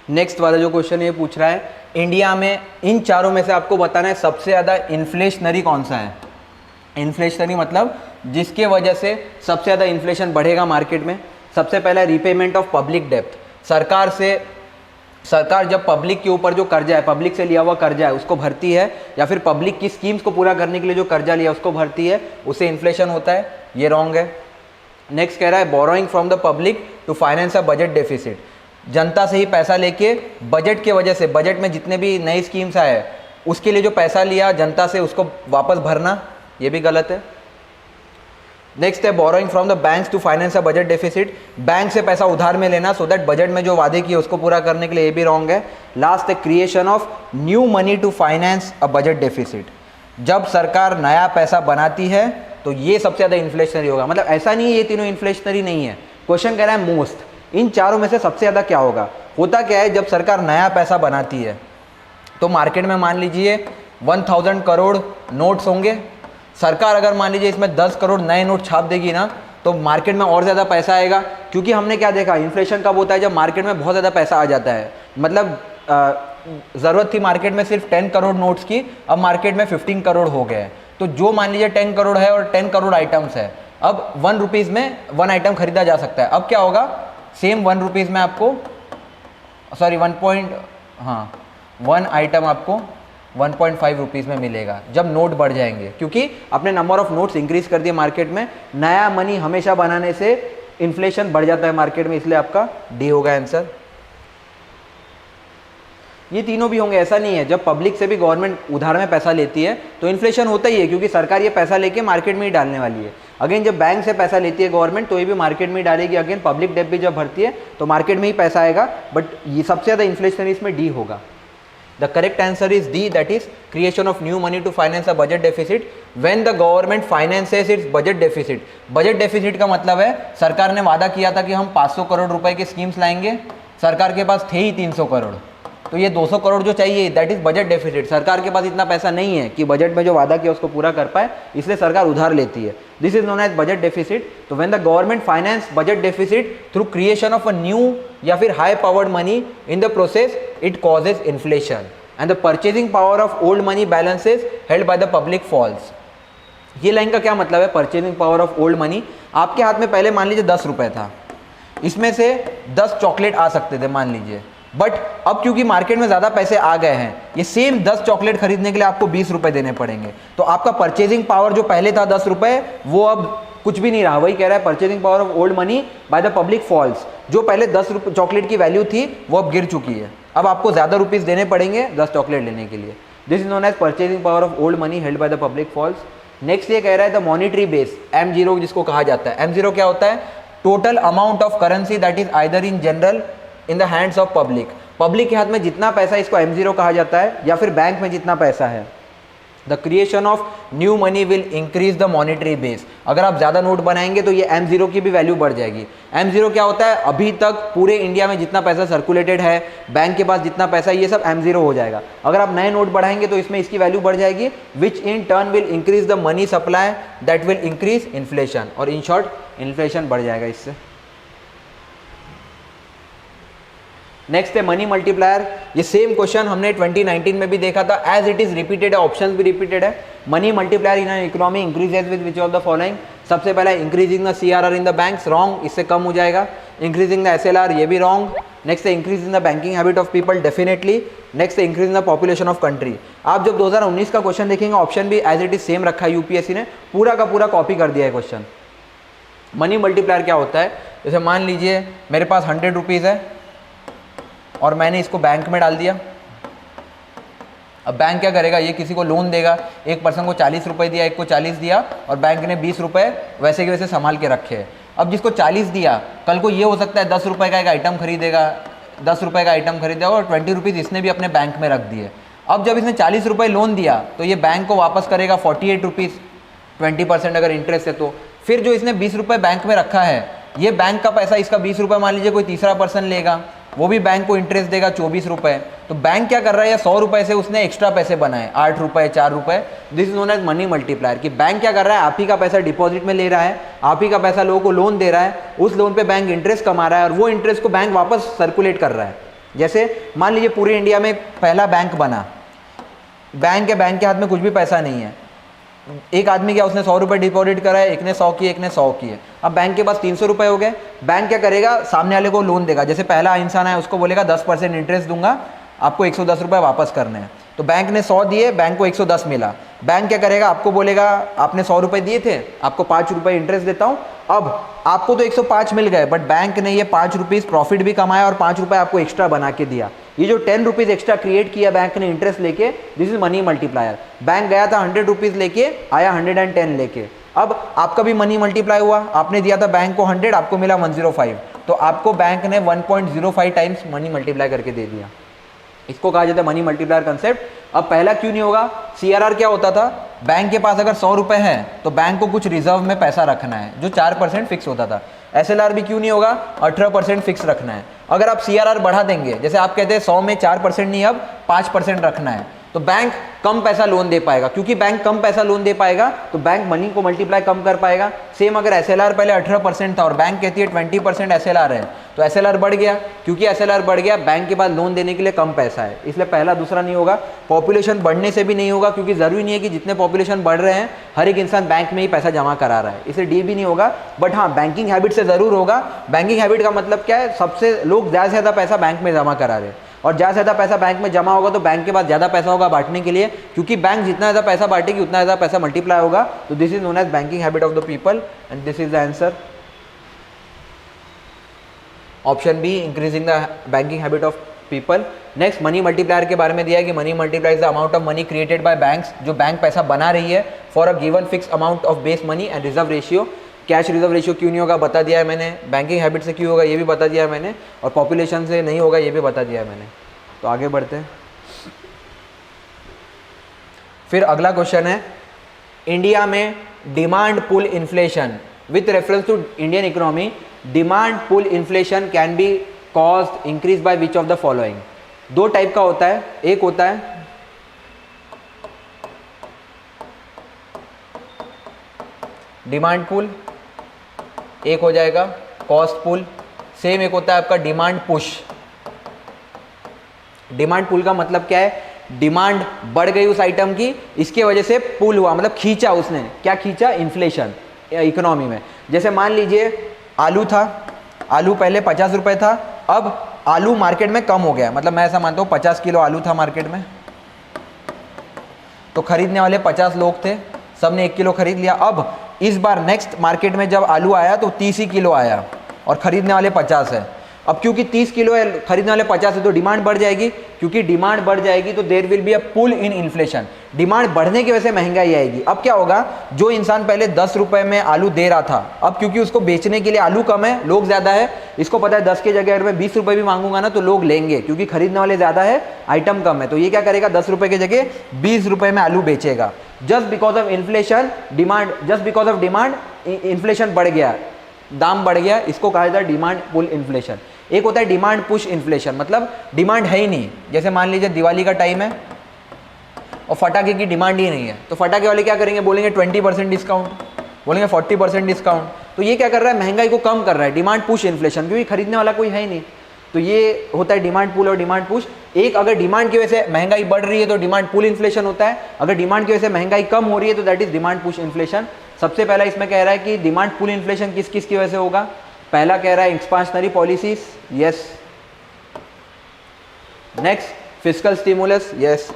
Next वाला जो क्वेश्चन ये पूछ रहा है, इंडिया में इन चारों में से आपको बताना है सबसे ज्यादा इन्फ्लेशनरी कौन सा है। इन्फ्लेशनरी मतलब जिसके वजह से सबसे ज्यादा इन्फ्लेशन बढ़ेगा मार्केट में। सबसे पहला रीपेमेंट ऑफ पब्लिक डेप्थ। सरकार जब पब्लिक के ऊपर जो कर्जा है, पब्लिक से लिया हुआ कर्जा है, उसको भरती है, या फिर पब्लिक की स्कीम्स को पूरा करने के लिए जो कर्जा लिया उसको भरती है, उसे इन्फ्लेशन होता है। ये रॉन्ग है। नेक्स्ट कह रहा है borrowing from the public to finance a budget deficit. जनता से ही पैसा लेके बजट के वजह से, बजट में जितने भी नई स्कीम्स आए उसके लिए जो पैसा लिया जनता से उसको वापस भरना, ये भी गलत है। नेक्स्ट है borrowing from the banks to finance a budget deficit. Bank से पैसा उधार में लेना सो दैट बजट में जो वादे किए उसको पूरा करने के लिए, ये भी रॉन्ग है। लास्ट है creation of new money to finance a budget deficit. जब सरकार नया पैसा बनाती है तो ये सबसे ज्यादा इन्फ्लेशनरी होगा। मतलब ऐसा नहीं है ये तीनों इन्फ्लेशनरी नहीं है, क्वेश्चन कह रहा है मोस्ट, इन चारों में से सबसे ज़्यादा क्या होगा। होता क्या है, जब सरकार नया पैसा बनाती है तो मार्केट में मान लीजिए 1000 करोड़ नोट्स होंगे। सरकार अगर मान लीजिए इसमें 10 करोड़ नए नोट छाप देगी ना, तो मार्केट में और ज़्यादा पैसा आएगा। क्योंकि हमने क्या देखा, इन्फ्लेशन कब होता है, जब मार्केट में बहुत ज़्यादा पैसा आ जाता है। मतलब ज़रूरत थी मार्केट में सिर्फ 10 करोड़ नोट्स की, अब मार्केट में 15 करोड़ हो गए। तो जो मान लीजिए 10 करोड़ है और 10 करोड़ आइटम्स है, अब 1 रुपीज़ में 1 आइटम खरीदा जा सकता है। अब क्या होगा, सेम 1 रुपीज़ में आपको, सॉरी 1 आइटम आपको 1.5 रुपीज़ में मिलेगा जब नोट बढ़ जाएंगे। क्योंकि अपने नंबर ऑफ नोट्स इंक्रीज कर दिए मार्केट में। नया मनी हमेशा बनाने से इन्फ्लेशन बढ़ जाता है मार्केट में, इसलिए आपका डी होगा आंसर। ये तीनों भी होंगे, ऐसा नहीं है। जब पब्लिक से भी गवर्नमेंट उधार में पैसा लेती है तो इन्फ्लेशन होता ही है, क्योंकि सरकार ये पैसा लेके मार्केट में ही डालने वाली है। अगेन जब बैंक से पैसा लेती है गवर्नमेंट तो ये भी मार्केट में ही डालेगी। अगेन पब्लिक डेब्ट भी जब भरती है तो मार्केट में ही पैसा आएगा। बट ये सबसे ज़्यादा इन्फ्लेशनरी इसमें डी होगा। The correct answer is D, that is creation of new money to finance a budget deficit when the government finances its budget deficit. Budget deficit का मतलब है सरकार ने वादा किया था कि हम 500 करोड़ रुपए की स्कीम्स लाएंगे, सरकार के पास थे ही 300 करोड़। तो ये 200 करोड़ जो चाहिए दैट इज बजट डेफिसिट। सरकार के पास इतना पैसा नहीं है कि बजट में जो वादा किया उसको पूरा कर पाए, इसलिए सरकार उधार लेती है। This is known as budget deficit. तो when the government finance budget deficit through creation of a new या फिर high powered money, in the process it causes inflation and the purchasing power of old money balances held by the public falls. ये line का क्या मतलब है? Purchasing power of old money, आपके हाथ में पहले मान लीजिए 10 रुपए था, इसमें से 10 चॉकलेट आ सकते थे मान लीजिए, बट अब क्योंकि मार्केट में ज़्यादा पैसे आ गए हैं, ये सेम 10 चॉकलेट खरीदने के लिए आपको 20 रुपए देने पड़ेंगे। तो आपका परचेजिंग पावर जो पहले था 10 रुपए, वो अब कुछ भी नहीं रहा। वही कह रहा है purchasing power of old money by the public falls. जो पहले 10 रुपये चॉकलेट की वैल्यू थी वो अब गिर चुकी है, अब आपको ज़्यादा रुपीज़ देने पड़ेंगे 10 चॉकलेट लेने के लिए। This is known as purchasing power of old money held by the public falls. Next ये कह रहा है द मॉनिटरी बेस, M0 जिसको कहा जाता है। M0 क्या होता है? Total amount of currency that is either in general in the hands of public. Public के हाथ में जितना पैसा, इसको M0 कहा जाता है, या फिर बैंक में जितना पैसा है। The creation of new money will increase the monetary base. अगर आप ज़्यादा नोट बनाएंगे तो ये M0 की भी वैल्यू बढ़ जाएगी। M0 क्या होता है? अभी तक पूरे इंडिया में जितना पैसा सर्कुलेटेड है, बैंक के पास जितना पैसा है, ये सब M0 हो जाएगा। अगर आप नए नोट बढ़ाएंगे तो इसमें इसकी वैल्यू बढ़ जाएगी, which in turn will increase the money supply that will increase inflation. और इन शॉर्ट इन्फ्लेशन बढ़ जाएगा इससे। नेक्स्ट है मनी मल्टीप्लायर। ये सेम क्वेश्चन हमने 2019 में भी देखा था, एज इट इज रिपीटेड है, ऑप्शंस भी रिपीटेड है। Money multiplier in an economy increases with which of the following. सबसे पहला increasing the CRR in the banks, wrong, इससे कम हो जाएगा। इंक्रीजिंग द SLR, ये भी रॉन्ग। नेक्स्ट है increase in the banking habit of people, definitely. Next है increase in the population of country. आप जब 2019 का क्वेश्चन देखेंगे, ऑप्शन भी एज इट इज सेम रखा है, UPSC ने पूरा का पूरा कॉपी कर दिया है क्वेश्चन। मनी मल्टीप्लायर क्या होता है? जैसे मान लीजिए मेरे पास 100 रुपीज़ है और मैंने इसको बैंक में डाल दिया। अब बैंक क्या करेगा? ये किसी को लोन देगा, एक पर्सन को 40 रुपये दिया, एक को 40 दिया, और बैंक ने 20 रुपये वैसे के वैसे संभाल के रखे हैं। अब जिसको 40 दिया, कल को ये हो सकता है 10 रुपये का एक आइटम खरीदेगा, 10 रुपये का आइटम खरीदेगा, और 20 रुपीज़ इसने भी अपने बैंक में रख दिए। अब जब इसने 40 रुपये लोन दिया तो ये बैंक को वापस करेगा 48 रुपीज़, 20% अगर इंटरेस्ट है तो। फिर जो इसने 20 रुपये बैंक में रखा है, ये बैंक का पैसा, इसका 20 रुपये मान लीजिए कोई तीसरा पर्सन लेगा, वो भी बैंक को इंटरेस्ट देगा 24 रुपये। तो बैंक क्या कर रहा है? या 100 रुपये से उसने एक्स्ट्रा पैसे बनाए, 8 रुपये, 4 रुपये। This is known as money multiplier. कि बैंक क्या कर रहा है? आप ही का पैसा डिपॉजिट में ले रहा है, आप ही का पैसा लोगों को लोन दे रहा है, उस लोन पे बैंक इंटरेस्ट कमा रहा है, और वो इंटरेस्ट को बैंक वापस सर्कुलेट कर रहा है। जैसे मान लीजिए पूरे इंडिया में पहला बैंक बना, बैंक के हाथ में कुछ भी पैसा नहीं है, एक आदमी क्या, उसने 100 रुपये डिपॉजिट करा है, एक ने 100 किए, एक ने 100 किए। अब बैंक के पास 300 रुपये हो गए। बैंक क्या करेगा? सामने वाले को लोन देगा। जैसे पहला इंसान है उसको बोलेगा 10% इंटरेस्ट दूंगा, आपको 110 रुपये वापस करने हैं। तो बैंक ने 100 दिए, बैंक को 110 मिला। बैंक क्या करेगा? आपको बोलेगा आपने 100 रुपये दिए थे, आपको 5 रुपये इंटरेस्ट देता हूँ। अब आपको तो 105 मिल गए, बट बैंक ने ये 5 रुपीज़ प्रॉफिट भी कमाया और 5 रुपये आपको एक्स्ट्रा बना के दिया। ये जो 10 रुपीज़ एक्स्ट्रा क्रिएट किया बैंक ने इंटरेस्ट लेके, this is money multiplier. Bank गया था 100 रुपीज़ लेके, आया 110 लेके। अब आपका भी मनी मल्टीप्लाई हुआ, आपने दिया था बैंक को 100, आपको मिला 105, तो आपको बैंक ने 1.05 टाइम्स मनी मल्टीप्लाई करके दे दिया। इसको कहा जाता है मनी मल्टीप्लायर कंसेप्ट। अब पहला क्यों नहीं होगा? CRR क्या होता था? बैंक के पास अगर 100 रुपये है तो बैंक को कुछ रिजर्व में पैसा रखना है, जो 4% फिक्स होता था। SLR भी क्यों नहीं होगा? 18% फिक्स रखना है। अगर आप CRR बढ़ा देंगे, जैसे आप कहते हैं 100 में 4% नहीं, अब 5% रखना है, तो बैंक कम पैसा लोन दे पाएगा। क्योंकि बैंक कम पैसा लोन दे पाएगा तो बैंक मनी को मल्टीप्लाई कम कर पाएगा। सेम अगर SLR पहले 18% था और बैंक कहती है 20% SLR है, तो SLR बढ़ गया। क्योंकि SLR बढ़ गया, बैंक के पास लोन देने के लिए कम पैसा है, इसलिए पहला दूसरा नहीं होगा। पॉपुलेशन बढ़ने से भी नहीं होगा, क्योंकि ज़रूरी नहीं है कि जितने पॉपुलेशन बढ़ रहे हैं हर एक इंसान बैंक में ही पैसा जमा करा रहा है, इसलिए D भी नहीं होगा। बट हाँ, बैंकिंग हैबिट से ज़रूर होगा। बैंकिंग हैबिट का मतलब क्या है? सबसे लोग ज़्यादा से ज़्यादा पैसा बैंक में जमा करा रहे हैं, और ज़्यादा से ज़्यादा पैसा बैंक में जमा होगा तो बैंक के पास ज़्यादा पैसा होगा बांटने के लिए, क्योंकि बैंक जितना ज़्यादा पैसा बांटेगी उतना ज़्यादा पैसा मल्टीप्लाई होगा। तो this is known as banking habit of the people, and this is the answer. Option B, increasing the banking habit of people. Next money multiplier के बारे में दिया है कि money multiplies the amount of money created by banks, जो bank पैसा बना रही है for a given fix amount of base money and reserve ratio. Cash reserve ratio क्यों नहीं होगा बता दिया है मैंने, बैंकिंग हैबिट से क्यों होगा ये भी बता दिया है मैंने, और पॉपुलेशन से नहीं होगा ये भी बता दिया है मैंने। तो आगे बढ़ते हैं। फिर अगला क्वेश्चन है, इंडिया में demand pull inflation with reference to Indian economy, demand pull inflation can be caused increase by which of the following. दो टाइप का होता है, एक होता है डिमांड पूल, एक हो जाएगा कॉस्ट पूल। सेम एक होता है आपका डिमांड पुश। डिमांड पूल का मतलब क्या है, डिमांड बढ़ गई उस आइटम की, इसके वजह से पुल हुआ, मतलब खींचा उसने, क्या खींचा, इन्फ्लेशन इकोनॉमी में। जैसे मान लीजिए आलू था, आलू पहले 50 रुपए था, अब आलू मार्केट में कम हो गया, मतलब मैं ऐसा मानता हूँ 50 किलो आलू था मार्केट में, तो खरीदने वाले 50 लोग थे, सबने 1 किलो खरीद लिया। अब इस बार नेक्स्ट मार्केट में जब आलू आया तो 30 ही किलो आया और खरीदने वाले 50 है। अब क्योंकि 30 किलो है, खरीदने वाले 50 है, तो डिमांड बढ़ जाएगी। क्योंकि डिमांड बढ़ जाएगी तो there will be a pull in inflation, डिमांड बढ़ने की वजह से महंगाई आएगी। अब क्या होगा, जो इंसान पहले 10 रुपए में आलू दे रहा था, अब क्योंकि उसको बेचने के लिए आलू कम है, लोग ज़्यादा है, इसको पता है 10 की जगह अगर मैं 20 रुपए भी मांगूंगा ना तो लोग लेंगे, क्योंकि खरीदने वाले ज़्यादा है, आइटम कम है, तो ये क्या करेगा, 10 रुपए की जगह 20 रुपए में आलू बेचेगा। Just because of inflation demand, just because of demand inflation बढ़ गया, दाम बढ़ गया, इसको कहा जाता है डिमांड पुल इन्फ्लेशन। एक होता है डिमांड पुश इन्फ्लेशन, मतलब डिमांड है ही नहीं। जैसे मान लीजिए दिवाली का टाइम है और फटाके की डिमांड ही नहीं है, तो फटाके वाले क्या करेंगे, बोलेंगे 20% डिस्काउंट, बोलेंगे 40% डिस्काउंट। तो ये क्या कर रहा है, महंगाई को कम कर रहा है, डिमांड पुश इन्फ्लेशन, क्योंकि खरीदने वाला कोई है ही नहीं। तो ये होता है डिमांड पुल और डिमांड पुश। एक, अगर डिमांड की वजह से महंगाई बढ़ रही है तो डिमांड पुल इन्फ्लेशन होता है, अगर डिमांड की वजह से महंगाई कम हो रही है तो that is demand push inflation. सबसे पहला इसमें कह रहा है कि डिमांड पुल इन्फ्लेशन किस किस की वजह से होगा। पहला कह रहा है expansionary policies, yes. Next fiscal stimulus, yes.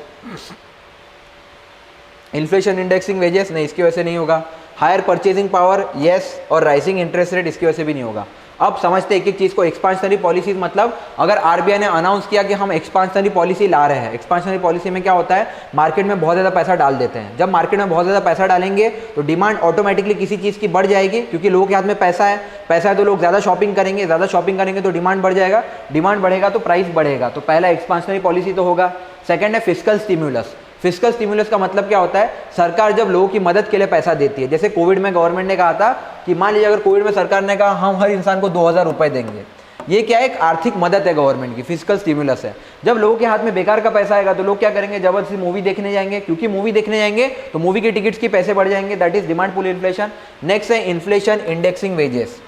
Inflation indexing wages, नहीं, इसकी वजह से नहीं होगा। हायर परचेजिंग पावर, यस, और राइजिंग इंटरेस्ट रेट, इसकी वजह से भी नहीं होगा। अब समझते हैं एक एक चीज को। एक्सपांशनरी पॉलिसीज मतलब अगर आरबीआई ने अनाउंस किया कि हम एक्सपांशनरी पॉलिसी ला रहे हैं, एक्सपांशनरी पॉलिसी में क्या होता है, मार्केट में बहुत ज़्यादा पैसा डाल देते हैं। जब मार्केट में बहुत ज़्यादा पैसा डालेंगे तो डिमांड ऑटोमेटिकली किसी चीज़ की बढ़ जाएगी, क्योंकि लोगों के हाथ में पैसा है, पैसा है तो लोग ज़्यादा शॉपिंग करेंगे, ज़्यादा शॉपिंग करेंगे तो डिमांड बढ़ जाएगा, डिमांड बढ़ेगा तो प्राइस बढ़ेगा। तो पहला एक्सपांशनरी पॉलिसी तो होगा। सेकेंड है फिस्कल स्टिमुलस। फिस्कल स्टिमुलस का मतलब क्या होता है, सरकार जब लोगों की मदद के लिए पैसा देती है। जैसे कोविड में गवर्नमेंट ने कहा था कि मान लीजिए अगर कोविड में सरकार ने कहा हम हर इंसान को 2000 रुपए देंगे, ये क्या है, एक आर्थिक मदद है गवर्नमेंट की, फिस्कल स्टिमुलस है। जब लोगों के हाथ में बेकार का पैसा आएगा तो लोग क्या करेंगे, जबरदस्ती मूवी देखने जाएंगे, क्योंकि मूवी देखने जाएंगे तो मूवी के टिकट्स के पैसे बढ़ जाएंगे, that is demand pull inflation. Next है इन्फ्लेशन इंडेक्सिंग वेजेस।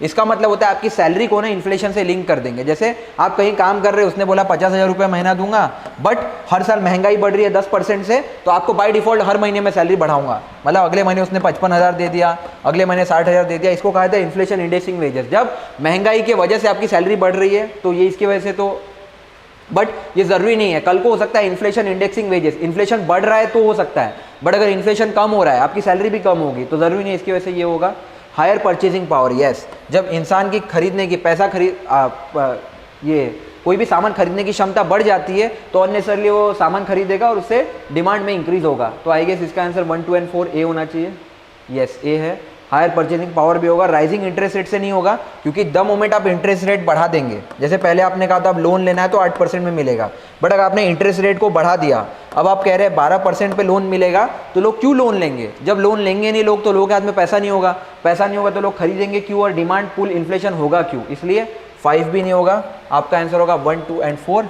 इसका मतलब होता है आपकी सैलरी को ना इन्फ्लेशन से लिंक कर देंगे। जैसे आप कहीं काम कर रहे हो, उसने बोला 50,000 रुपये महीना दूंगा, बट हर साल महंगाई बढ़ रही है 10% से, तो आपको बाय डिफॉल्ट हर महीने में सैलरी बढ़ाऊंगा। मतलब अगले महीने उसने 55,000 दे दिया, अगले महीने 60,000 दे दिया, इसको कहा जाता है इन्फ्लेशन इंडेक्सिंग वेजेस। जब महंगाई की वजह से आपकी सैलरी बढ़ रही है तो ये इसकी वजह से, तो बट ये जरूरी नहीं है, कल को हो सकता है इन्फ्लेशन इंडेक्सिंग वेजेस, इन्फ्लेशन बढ़ रहा है तो हो सकता है, बट अगर इन्फ्लेशन कम हो रहा है, आपकी सैलरी भी कम होगी, तो जरूरी नहीं है इसकी वजह से ये होगा। हायर परचेजिंग पावर, यस, जब इंसान की खरीदने की ये कोई भी सामान खरीदने की क्षमता बढ़ जाती है तो अननेसेसरली वो सामान खरीदेगा और उससे डिमांड में इंक्रीज होगा। तो आई गेस इसका आंसर 1, 2 and 4 ए होना चाहिए, यस ए है। हायर परचेजिंग पावर भी होगा, राइजिंग इंटरेस्ट रेट से नहीं होगा, क्योंकि द मोमेंट आप इंटरेस्ट रेट बढ़ा देंगे, जैसे पहले आपने कहा था अब लोन लेना है तो 8% में मिलेगा, बट अगर आपने इंटरेस्ट रेट को बढ़ा दिया, अब आप कह रहे हैं 12% पे लोन मिलेगा, तो लोग क्यों लोन लेंगे। जब लोन लेंगे नहीं लोग तो लोगों के हाथ में पैसा नहीं होगा, पैसा नहीं होगा तो लोग खरीदेंगे क्यों, और डिमांड पुल इन्फ्लेशन होगा क्यों, इसलिए 5 भी नहीं होगा। आपका आंसर होगा 1, 2 and 4।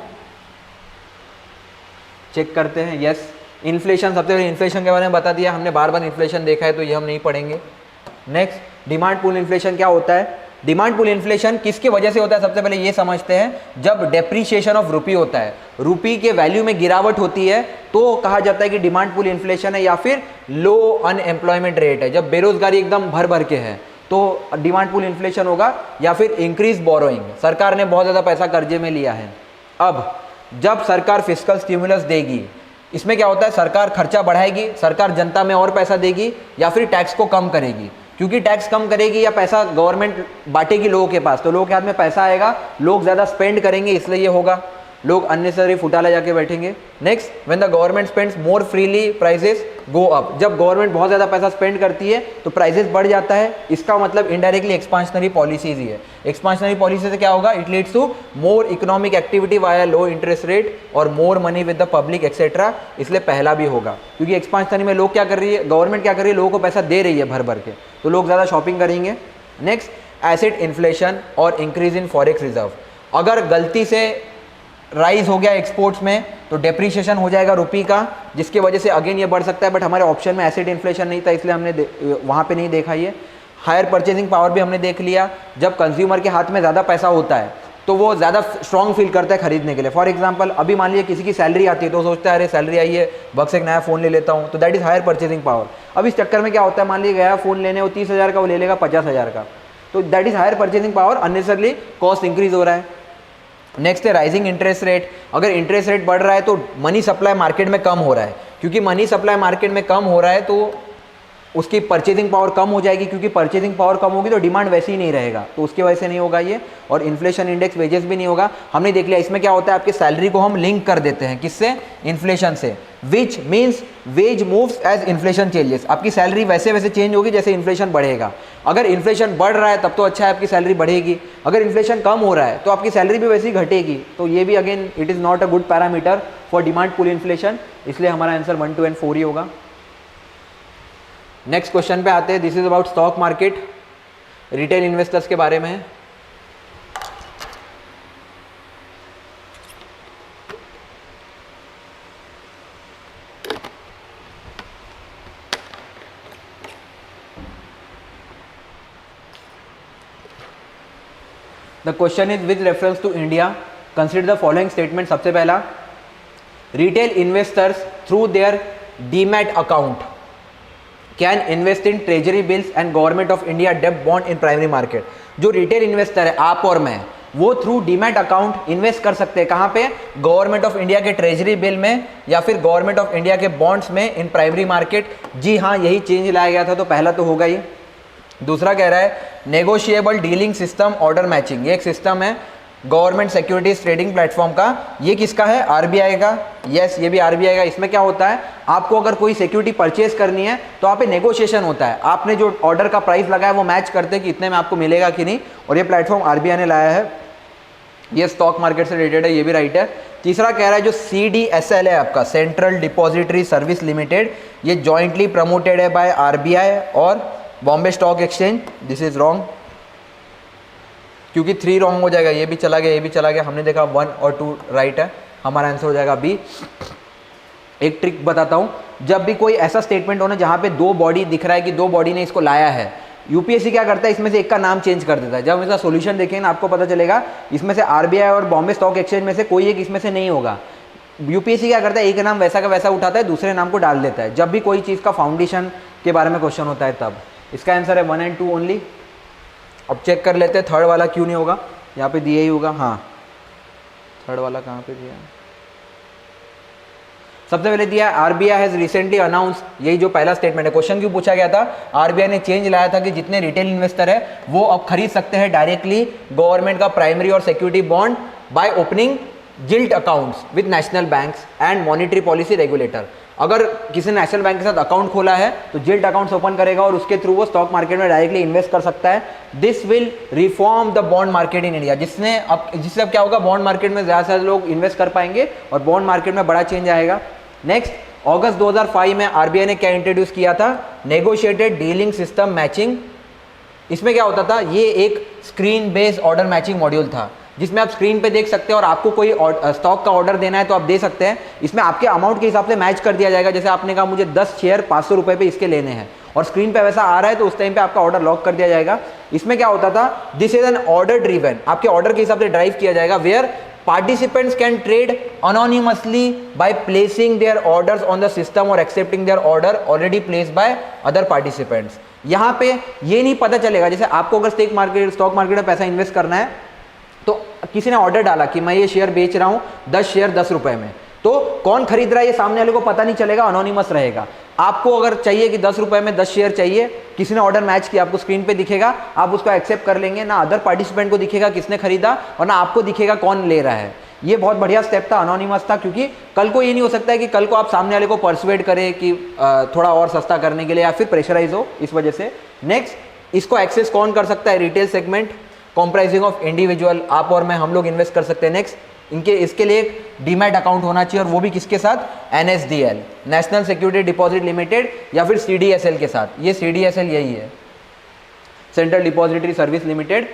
चेक करते हैं, यस। इन्फ्लेशन, सबसे पहले इन्फ्लेशन के बारे में बता दिया हमने, बार बार इन्फ्लेशन देखा है तो ये हम नहीं पढ़ेंगे। नेक्स्ट डिमांड पुल इन्फ्लेशन क्या होता है। डिमांड पुल इन्फ्लेशन किसकी वजह से होता है, सबसे पहले ये समझते हैं। जब डेप्रीशिएशन ऑफ रुपी होता है, रुपी के वैल्यू में गिरावट होती है तो कहा जाता है कि डिमांड पुल इन्फ्लेशन है, या फिर लो अनएम्प्लॉयमेंट रेट है, जब बेरोजगारी एकदम भर भर के है तो डिमांड पुल इन्फ्लेशन होगा, या फिर इंक्रीज बोरोइंग, सरकार ने बहुत ज़्यादा पैसा कर्जे में लिया है। अब जब सरकार फिस्कल स्टिमुलस देगी, इसमें क्या होता है, सरकार खर्चा बढ़ाएगी, सरकार जनता में और पैसा देगी, या फिर टैक्स को कम करेगी, क्योंकि टैक्स कम करेगी या पैसा गवर्नमेंट बांटेगी लोगों के पास, तो लोगों के हाथ में पैसा आएगा, लोग ज़्यादा स्पेंड करेंगे, इसलिए ये होगा, लोग अननेसेसरी फुटाला जाके बैठेंगे। Next, when the government spends more freely prices go up, जब गवर्नमेंट बहुत ज़्यादा पैसा स्पेंड करती है तो प्राइसेस बढ़ जाता है, इसका मतलब इनडायरेक्टली एक्सपांशनरी पॉलिसीज ही है। एक्सपांशनरी पॉलिसी से क्या होगा, it leads to more economic activity via low interest rate और more money with the public etcetera, इसलिए पहला भी होगा, क्योंकि एक्सपांशनरी में लोग क्या कर रही है, गवर्नमेंट क्या कर रही है, लोगों को पैसा दे रही है भर भर के, तो लोग ज़्यादा शॉपिंग करेंगे। नेक्स्ट, एसिड इन्फ्लेशन और इंक्रीज इन फॉरेक्स रिजर्व, अगर गलती से राइज हो गया एक्सपोर्ट्स में तो डेप्रीशिएशन हो जाएगा रुपी का, जिसकी वजह से अगेन ये बढ़ सकता है, बट हमारे ऑप्शन में एसिड इन्फ्लेशन नहीं था इसलिए हमने वहाँ पे नहीं देखा ये। हायर परचेजिंग पावर भी हमने देख लिया, जब कंज्यूमर के हाथ में ज़्यादा पैसा होता है तो वो ज़्यादा स्ट्रॉन्ग फील करता है खरीदने के लिए। फॉर एग्जांपल अभी मान लीजिए किसी की सैलरी आती है तो सोचता है अरे सैलरी आई है बक्स एक नया फ़ोन ले लेता हूँ, तो that is higher purchasing power. अब इस चक्कर में क्या होता है, मान लीजिए गया फ़ोन लेने, वो 30,000 का वो ले लेगा 50,000 का, तो that is higher purchasing power, unnecessarily cost increase हो रहा है। नेक्स्ट है राइजिंग इंटरेस्ट रेट। अगर इंटरेस्ट रेट बढ़ रहा है तो मनी सप्लाई मार्केट में कम हो रहा है, क्योंकि मनी सप्लाई मार्केट में कम हो रहा है तो उसकी परचेजिंग पावर कम हो जाएगी, क्योंकि परचेजिंग पावर कम होगी तो डिमांड वैसे ही नहीं रहेगा, तो उसकी वजह से नहीं होगा ये। और इन्फ्लेशन इंडेक्स वेजेस भी नहीं होगा। हमने देख लिया इसमें क्या होता है, आपकी सैलरी को हम लिंक कर देते हैं किससे, इन्फ्लेशन से, which means wage moves as inflation changes. आपकी सैलरी वैसे वैसे चेंज होगी जैसे इन्फ्लेशन बढ़ेगा। अगर इन्फ्लेशन बढ़ रहा है तब तो अच्छा है, आपकी सैलरी बढ़ेगी। अगर इन्फ्लेशन कम हो रहा है तो आपकी सैलरी भी वैसे ही घटेगी। तो ये भी again it is not a good parameter for demand pull inflation, इसलिए हमारा आंसर 1, 2 एंड 4 ही होगा। नेक्स्ट क्वेश्चन पे आते हैं। This is about stock market, retail investors के बारे में। The question is with reference to India consider the following statement. सबसे पहला, retail investors through their demat account can invest in treasury bills and government of India डेब्ट bond in primary market. जो retail investor है आप और मैं, वो through demat account invest कर सकते हैं। कहाँ पे, गवर्नमेंट ऑफ इंडिया के ट्रेजरी बिल में या फिर गवर्नमेंट ऑफ इंडिया के बॉन्ड्स में इन प्राइमरी मार्केट। जी हाँ, यही चेंज लाया गया था, तो पहला तो होगा ही। दूसरा कह रहा है negotiable dealing system order matching, ये एक सिस्टम है गवर्नमेंट सिक्योरिटीज ट्रेडिंग प्लेटफॉर्म का। ये किसका है, आरबीआई का। यस, ये भी आरबीआई का। इसमें क्या होता है, आपको अगर कोई सिक्योरिटी परचेज करनी है तो आप पे नेगोशिएशन होता है, आपने जो ऑर्डर का प्राइस लगाया वो मैच करते हैं कि इतने में आपको मिलेगा कि नहीं, और ये प्लेटफॉर्म आरबीआई ने लाया है। ये स्टॉक मार्केट से रिलेटेड है, ये भी राइट है। तीसरा कह रहा है जो CDSL है आपका, सेंट्रल डिपॉजिटरी सर्विस लिमिटेड, ये जॉइंटली प्रमोटेड है बाय आरबीआई और Bombay stock exchange. This is wrong, क्योंकि 3 रॉन्ग हो जाएगा, ये भी चला गया, ये भी चला गया। हमने देखा 1 और 2 राइट है, हमारा आंसर हो जाएगा बी। एक ट्रिक बताता हूँ, जब भी कोई ऐसा स्टेटमेंट हो ना जहाँ पे 2 बॉडी दिख रहा है कि 2 बॉडी ने इसको लाया है, यूपीएससी क्या करता है, इसमें से एक का नाम चेंज कर देता है। जब इसका सोल्यूशन देखेंगे ना आपको पता चलेगा इसमें से आरबीआई और बॉम्बे स्टॉक एक्सचेंज में से कोई एक इसमें से नहीं होगा। यूपीएससी क्या करता है, एक नाम वैसा का वैसा उठाता है, दूसरे नाम को डाल देता है, जब भी कोई चीज़ का फाउंडेशन के बारे में क्वेश्चन होता है तब। इसका आंसर है 1 एंड 2 ओनली। अब चेक कर लेते हैं थर्ड वाला क्यों नहीं होगा, यहाँ पे दिया ही होगा। हाँ, थर्ड वाला कहाँ पे दिया है, सबसे पहले दिया है आरबीआई हैज रिसेंटली अनाउंस। यही जो पहला स्टेटमेंट है, क्वेश्चन क्यों पूछा गया था, आरबीआई ने चेंज लाया था कि जितने रिटेल इन्वेस्टर है वो अब खरीद सकते हैं डायरेक्टली गवर्नमेंट का प्राइमरी और security bond by opening gilt accounts with national banks and monetary policy regulator. अगर किसी नेशनल बैंक के साथ अकाउंट खोला है तो जिल्ट अकाउंट्स ओपन करेगा और उसके थ्रू वो स्टॉक मार्केट में डायरेक्टली इन्वेस्ट कर सकता है। This will reform the bond market in India, जिससे अब क्या होगा, बॉन्ड मार्केट में ज़्यादा से ज़्यादा लोग इन्वेस्ट कर पाएंगे और बॉन्ड मार्केट में बड़ा चेंज आएगा। नेक्स्ट, अगस्त 2005 में आरबीआई ने क्या इंट्रोड्यूस किया था, नेगोशिएटेड डीलिंग सिस्टम मैचिंग। इसमें क्या होता था, ये एक screen based order matching module था जिसमें आप स्क्रीन पे देख सकते हैं और आपको कोई स्टॉक का ऑर्डर देना है तो आप दे सकते हैं। इसमें आपके अमाउंट के हिसाब से मैच कर दिया जाएगा। जैसे आपने कहा मुझे 10 शेयर 500 रुपये पे इसके लेने हैं और स्क्रीन पे वैसा आ रहा है तो उस टाइम पे आपका ऑर्डर लॉक कर दिया जाएगा। इसमें क्या होता था, this is an order driven, आपके ऑर्डर के हिसाब से ड्राइव किया जाएगा, where participants can trade anonymously by placing their orders on the system or accepting their order already placed by other participants। यहाँ पे ये नहीं पता चलेगा, जैसे आपको अगर स्टॉक मार्केट में पैसा इन्वेस्ट करना है तो किसी ने ऑर्डर डाला कि मैं ये शेयर बेच रहा हूँ 10 शेयर 10 रुपए में, तो कौन खरीद रहा है ये सामने वाले को पता नहीं चलेगा, अनोनिमस रहेगा। आपको अगर चाहिए कि 10 रुपए में 10 शेयर चाहिए, किसी ने ऑर्डर मैच किया, आपको स्क्रीन पे दिखेगा, आप उसको एक्सेप्ट कर लेंगे, ना अदर पार्टिसिपेंट को दिखेगा किसने खरीदा और ना आपको दिखेगा कौन ले रहा है। ये बहुत बढ़िया स्टेप था, अनोनिमस था, क्योंकि कल को ये नहीं हो सकता है कि कल को आप सामने वाले को परसुएड करें कि थोड़ा और सस्ता करने के लिए या फिर प्रेशराइज हो इस वजह से। नेक्स्ट, इसको एक्सेस कौन कर सकता है, retail segment comprising of individual, आप और मैं, हम लोग इन्वेस्ट कर सकते हैं। नेक्स्ट, इसके लिए एक डीमैट अकाउंट होना चाहिए और वो भी किसके साथ, NSDL, national security deposit limited, या फिर CDSL के साथ। ये CDSL यही है, सेंट्रल डिपॉजिटरी सर्विस लिमिटेड।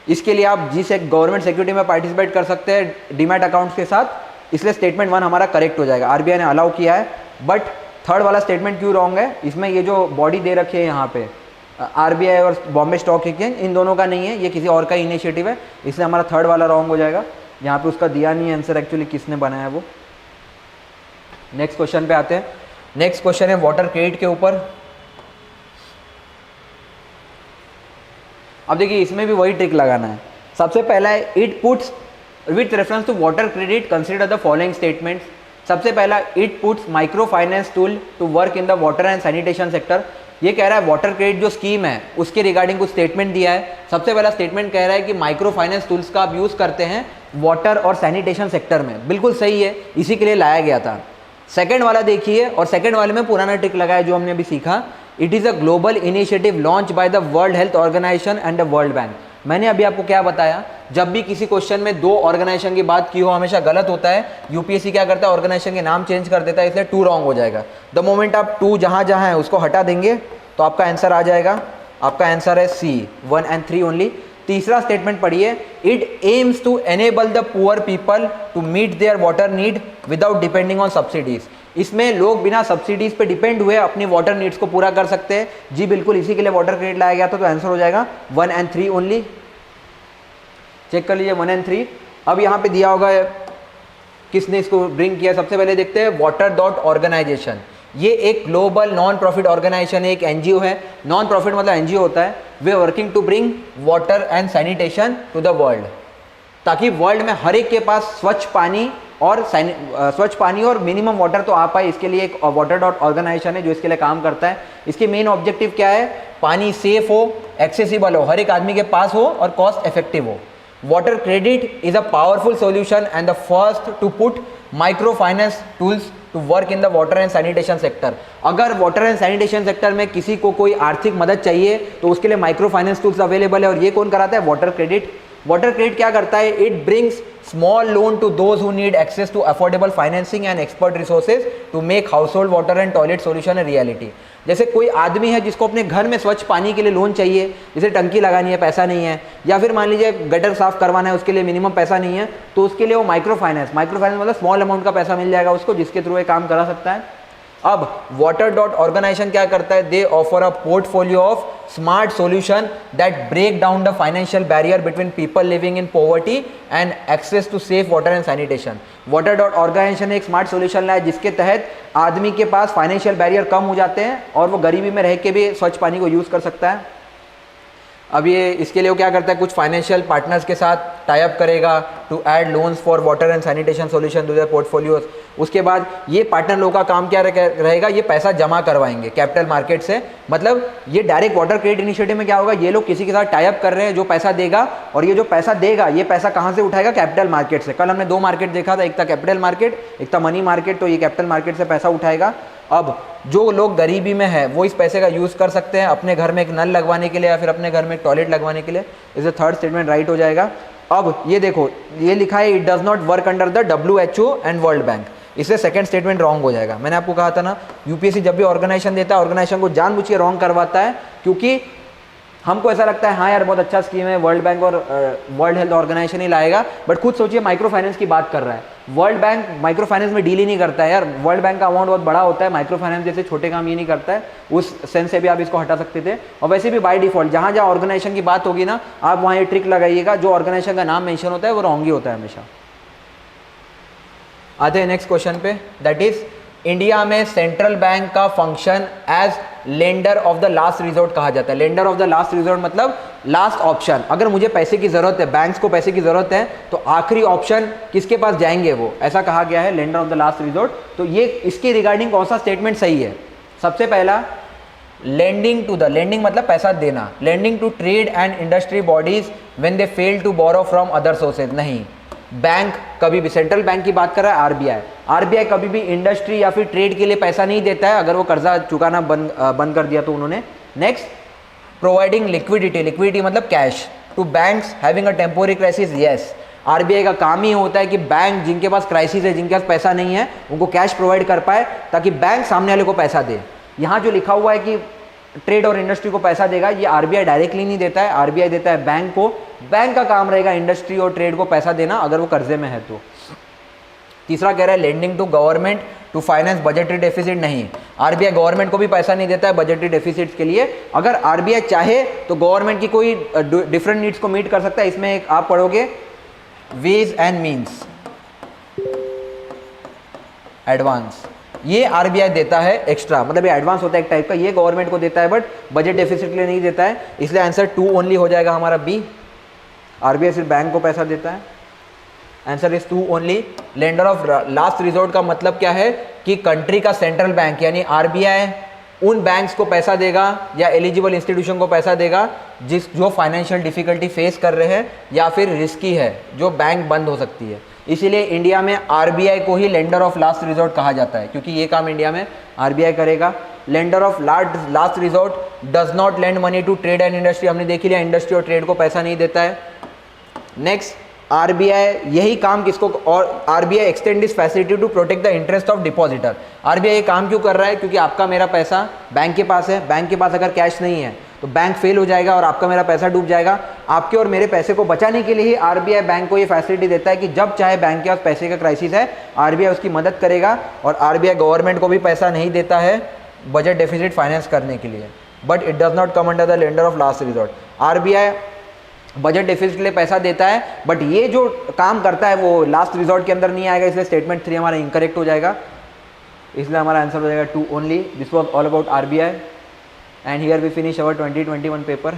इसके लिए आप जी से गवर्नमेंट सिक्योरिटी में पार्टिसिपेट कर सकते हैं डीमैट अकाउंट्स के साथ, इसलिए स्टेटमेंट 1 हमारा करेक्ट हो जाएगा। आरबीआई ने अलाउ किया है, बट थर्ड वाला स्टेटमेंट क्यों रॉन्ग है, इसमें ये जो बॉडी दे रखी है यहाँ पे आरबीआई और बॉम्बे स्टॉक एक्सचेंज, इन दोनों का नहीं है, ये किसी और का इनिशिएटिव है, इसलिए हमारा थर्ड वाला रॉन्ग हो जाएगा। यहाँ पे उसका दिया नहीं है आंसर, एक्चुअली किसने बनाया वो। नेक्स्ट क्वेश्चन पे आते हैं। नेक्स्ट क्वेश्चन है वाटर क्रेडिट के ऊपर। अब देखिए इसमें भी वही ट्रिक लगाना है। सबसे पहला है it puts with reference to water credit consider the following statements. सबसे पहला it puts micro finance tool to work in the water and sanitation sector. ये कह रहा है वाटर क्रेडिट जो स्कीम है उसके रिगार्डिंग कुछ स्टेटमेंट दिया है। सबसे पहला स्टेटमेंट कह रहा है कि माइक्रो फाइनेंस टूल्स का आप यूज़ करते हैं वाटर और सैनिटेशन सेक्टर में, बिल्कुल सही है, इसी के लिए लाया गया था। सेकंड वाला देखिए, और सेकंड वाले में पुराना ट्रिक लगाया जो हमने अभी सीखा, it is a global initiative launch by the World Health Organization and the World Bank. मैंने अभी आपको क्या बताया, जब भी किसी क्वेश्चन में 2 ऑर्गेनाइजेशन की बात की हो हमेशा गलत होता है। यूपीएससी क्या करता है, ऑर्गेनाइजेशन के नाम चेंज कर देता है, इसलिए 2 रॉन्ग हो जाएगा। द मोमेंट आप 2 जहाँ जहाँ है उसको हटा देंगे तो आपका आंसर आ जाएगा। आपका आंसर है सी, 1 and 3 ओनली। तीसरा स्टेटमेंट पढ़िए, it aims to enable the poor people to meet their water need without depending on subsidies. इसमें लोग बिना सब्सिडीज पे डिपेंड हुए अपनी वाटर नीड्स को पूरा कर सकते हैं। जी बिल्कुल, इसी के लिए वाटर क्रेडिट लाया गया था, तो आंसर हो जाएगा 1 and 3 ओनली। चेक कर लीजिए 1 and 3। अब यहाँ पे दिया होगा किसने इसको ब्रिंग किया, सबसे पहले देखते हैं वाटर डॉट ऑर्गेनाइजेशन। ये एक ग्लोबल नॉन प्रॉफिट ऑर्गेनाइजेशन है, एक एनजीओ है। नॉन प्रॉफिट मतलब एनजीओ होता है। वे working to bring water and sanitation to the world, ताकि वर्ल्ड में हर एक के पास स्वच्छ पानी और मिनिमम वाटर तो आ पाए। इसके लिए एक वाटर डॉट ऑर्गेनाइजेशन है जो इसके लिए काम करता है। इसके मेन ऑब्जेक्टिव क्या है, पानी सेफ हो, एक्सेसिबल हो, हर एक आदमी के पास हो और कॉस्ट इफेक्टिव हो। Water credit is a powerful solution and the first to put micro finance tools to work in the water and sanitation sector. अगर वाटर एंड सैनिटेशन सेक्टर में किसी को कोई आर्थिक मदद चाहिए तो उसके लिए माइक्रो फाइनेंस टूल्स अवेलेबल है, और ये कौन कराता है, वाटर क्रेडिट। वाटर क्रेडिट क्या करता है, it brings small loan to those who need access to affordable financing and expert resources to make household water and toilet solution a reality. जैसे कोई आदमी है जिसको अपने घर में स्वच्छ पानी के लिए लोन चाहिए, जैसे टंकी लगानी है पैसा नहीं है, या फिर मान लीजिए गटर साफ करवाना है उसके लिए मिनिमम पैसा नहीं है, तो उसके लिए वो माइक्रो फाइनेंस मतलब स्मॉल अमाउंट का पैसा मिल जाएगा उसको, जिसके थ्रू ये काम करा सकता है। अब वाटर डॉट ऑर्गेनाइजेशन क्या करता है, they offer a portfolio of smart solution that break down the financial barrier between people living in poverty and access to safe water and sanitation. Water dot organization ने एक smart solution लाया जिसके तहत आदमी के पास फाइनेंशियल बैरियर कम हो जाते हैं और वो गरीबी में रह के भी स्वच्छ पानी को यूज़ कर सकता है। अब ये इसके लिए वो क्या करता है, कुछ फाइनेंशियल पार्टनर्स के साथ टाई अप करेगा to add loans for water and sanitation solution to their portfolios. उसके बाद ये पार्टनर लोगों का काम क्या रहेगा, ये पैसा जमा करवाएंगे कैपिटल मार्केट से। मतलब ये डायरेक्ट वाटर क्रेडिट इनिशिएटिव में क्या होगा, ये लोग किसी के साथ टाई अप कर रहे हैं जो पैसा देगा, और ये जो पैसा देगा ये पैसा कहाँ से उठाएगा, कैपिटल मार्केट से। कल हमने 2 मार्केट देखा था, एक था कैपिटल मार्केट, एक था मनी मार्केट, तो ये कैपिटल मार्केट से पैसा उठाएगा। अब जो लोग गरीबी में है वो इस पैसे का यूज़ कर सकते हैं अपने घर में एक नल लगवाने के लिए या फिर अपने घर में एक टॉयलेट लगवाने के लिए। इसे थर्ड स्टेटमेंट राइट हो जाएगा। अब ये देखो, ये लिखा है it does not work under the WHO and world bank, इससे सेकंड स्टेटमेंट रॉन्ग हो जाएगा। मैंने आपको कहा था ना, यूपीएससी जब भी ऑर्गेनाइजेशन देता है ऑर्गेनाइजेशन को जानबूझ के रॉन्ग करवाता है, क्योंकि हमको ऐसा लगता है हाँ यार बहुत अच्छा स्कीम है, वर्ल्ड बैंक और वर्ल्ड हेल्थ ऑर्गेनाइजेशन ही लाएगा, बट खुद सोचिए माइक्रो फाइनेंस की बात कर रहा है। वर्ल्ड बैंक माइक्रो फाइनेंस में डील ही नहीं करता है यार, वर्ल्ड बैंक का अमाउंट बहुत बड़ा होता है, माइक्रो फाइनेंस जैसे छोटे काम ये नहीं करता है। उस सेंस से भी आप इसको हटा सकते थे। और वैसे भी बाय डिफॉल्ट जहाँ जहाँ ऑर्गेनाइजेशन की बात होगी ना, आप वहाँ ये ट्रिक लगाइएगा, जो ऑर्गेनाइजेशन का नाम मेंशन होता है वो रॉन्ग ही होता है हमेशा। आते हैं नेक्स्ट क्वेश्चन पे, दैट इज इंडिया में सेंट्रल बैंक का function as lender of the last resort कहा जाता है। Lender of the last resort मतलब लास्ट ऑप्शन। अगर मुझे पैसे की जरूरत है, बैंक्स को पैसे की जरूरत है, तो आखिरी ऑप्शन किसके पास जाएंगे वो, ऐसा कहा गया है, lender of the last resort. तो ये इसके रिगार्डिंग कौन सा स्टेटमेंट सही है, सबसे पहला लेंडिंग टू द, लेंडिंग मतलब पैसा देना, lending to trade and industry bodies when they fail to borrow from other sources. नहीं, बैंक कभी भी, सेंट्रल बैंक की बात कर रहा है आरबीआई कभी भी इंडस्ट्री या फिर ट्रेड के लिए पैसा नहीं देता है अगर वो कर्जा चुकाना बंद कर दिया तो उन्होंने। नेक्स्ट, प्रोवाइडिंग लिक्विडिटी मतलब cash to banks having a temporary crisis. Yes, RBI का काम ही होता है कि बैंक जिनके पास क्राइसिस है, जिनके पास पैसा नहीं है, उनको कैश प्रोवाइड कर पाए ताकि बैंक सामने वाले को पैसा दे। यहाँ जो लिखा हुआ है कि ट्रेड और इंडस्ट्री को पैसा देगा, ये आरबीआई डायरेक्टली नहीं देता है, आरबीआई देता है बैंक को बैंक का काम रहेगा इंडस्ट्री और ट्रेड को पैसा देना अगर वो कर्जे में है तो। तीसरा कह रहा है lending to government to finance budgetary deficit नहीं, आरबीआई गवर्नमेंट को भी पैसा नहीं देता है बजटरी डेफिसिट के लिए। अगर आरबीआई चाहे तो गवर्नमेंट की कोई डिफरेंट नीड्स को मीट कर सकता है। इसमें एक आप पढ़ोगे वेज एंड मीन्स एडवांस, ये आरबीआई देता है एक्स्ट्रा, मतलब ये एडवांस होता है एक टाइप का, ये गवर्नमेंट को देता है बट बजट डेफिसिट के लिए नहीं देता है, इसलिए आंसर 2 ओनली हो जाएगा हमारा बी। आरबीआई सिर्फ बैंक को पैसा देता है, answer is 2 only. Lender of last resort का मतलब क्या है कि कंट्री का सेंट्रल बैंक यानी आरबीआई उन बैंक्स को पैसा देगा या एलिजिबल इंस्टीट्यूशन को पैसा देगा जो फाइनेंशियल डिफिकल्टी फेस कर रहे हैं या फिर रिस्की है, जो बैंक बंद हो सकती है। इसीलिए इंडिया में आरबीआई को ही लेंडर ऑफ लास्ट रिजोर्ट कहा जाता है, क्योंकि ये काम इंडिया में आरबीआई करेगा। Lender of last resort does not lend money to trade and industry, हमने देख लिया इंडस्ट्री और ट्रेड को पैसा नहीं देता है। नेक्स्ट, आरबीआई यही काम किसको, और RBI extend this facility to protect the interest of depositor. RBI ये काम क्यों कर रहा है, क्योंकि आपका मेरा पैसा बैंक के पास है, बैंक के पास अगर कैश नहीं है तो बैंक फेल हो जाएगा और आपका मेरा पैसा डूब जाएगा। आपके और मेरे पैसे को बचाने के लिए ही आरबीआई बैंक को ये फैसिलिटी देता है कि जब चाहे बैंक के पास पैसे का क्राइसिस है आरबीआई उसकी मदद करेगा। और आरबीआई गवर्नमेंट को भी पैसा नहीं देता है बजट डेफिसिट फाइनेंस करने के लिए, but it does not come under the lender of last resort. RBI budget deficit के लिए पैसा देता है बट ये जो काम करता है वो लास्ट रिजॉर्ट के अंदर नहीं आएगा, इसलिए स्टेटमेंट 3 हमारा इनकरेक्ट हो जाएगा, इसलिए हमारा आंसर हो जाएगा 2 only. This was all about RBI and here we finish our 2021 paper.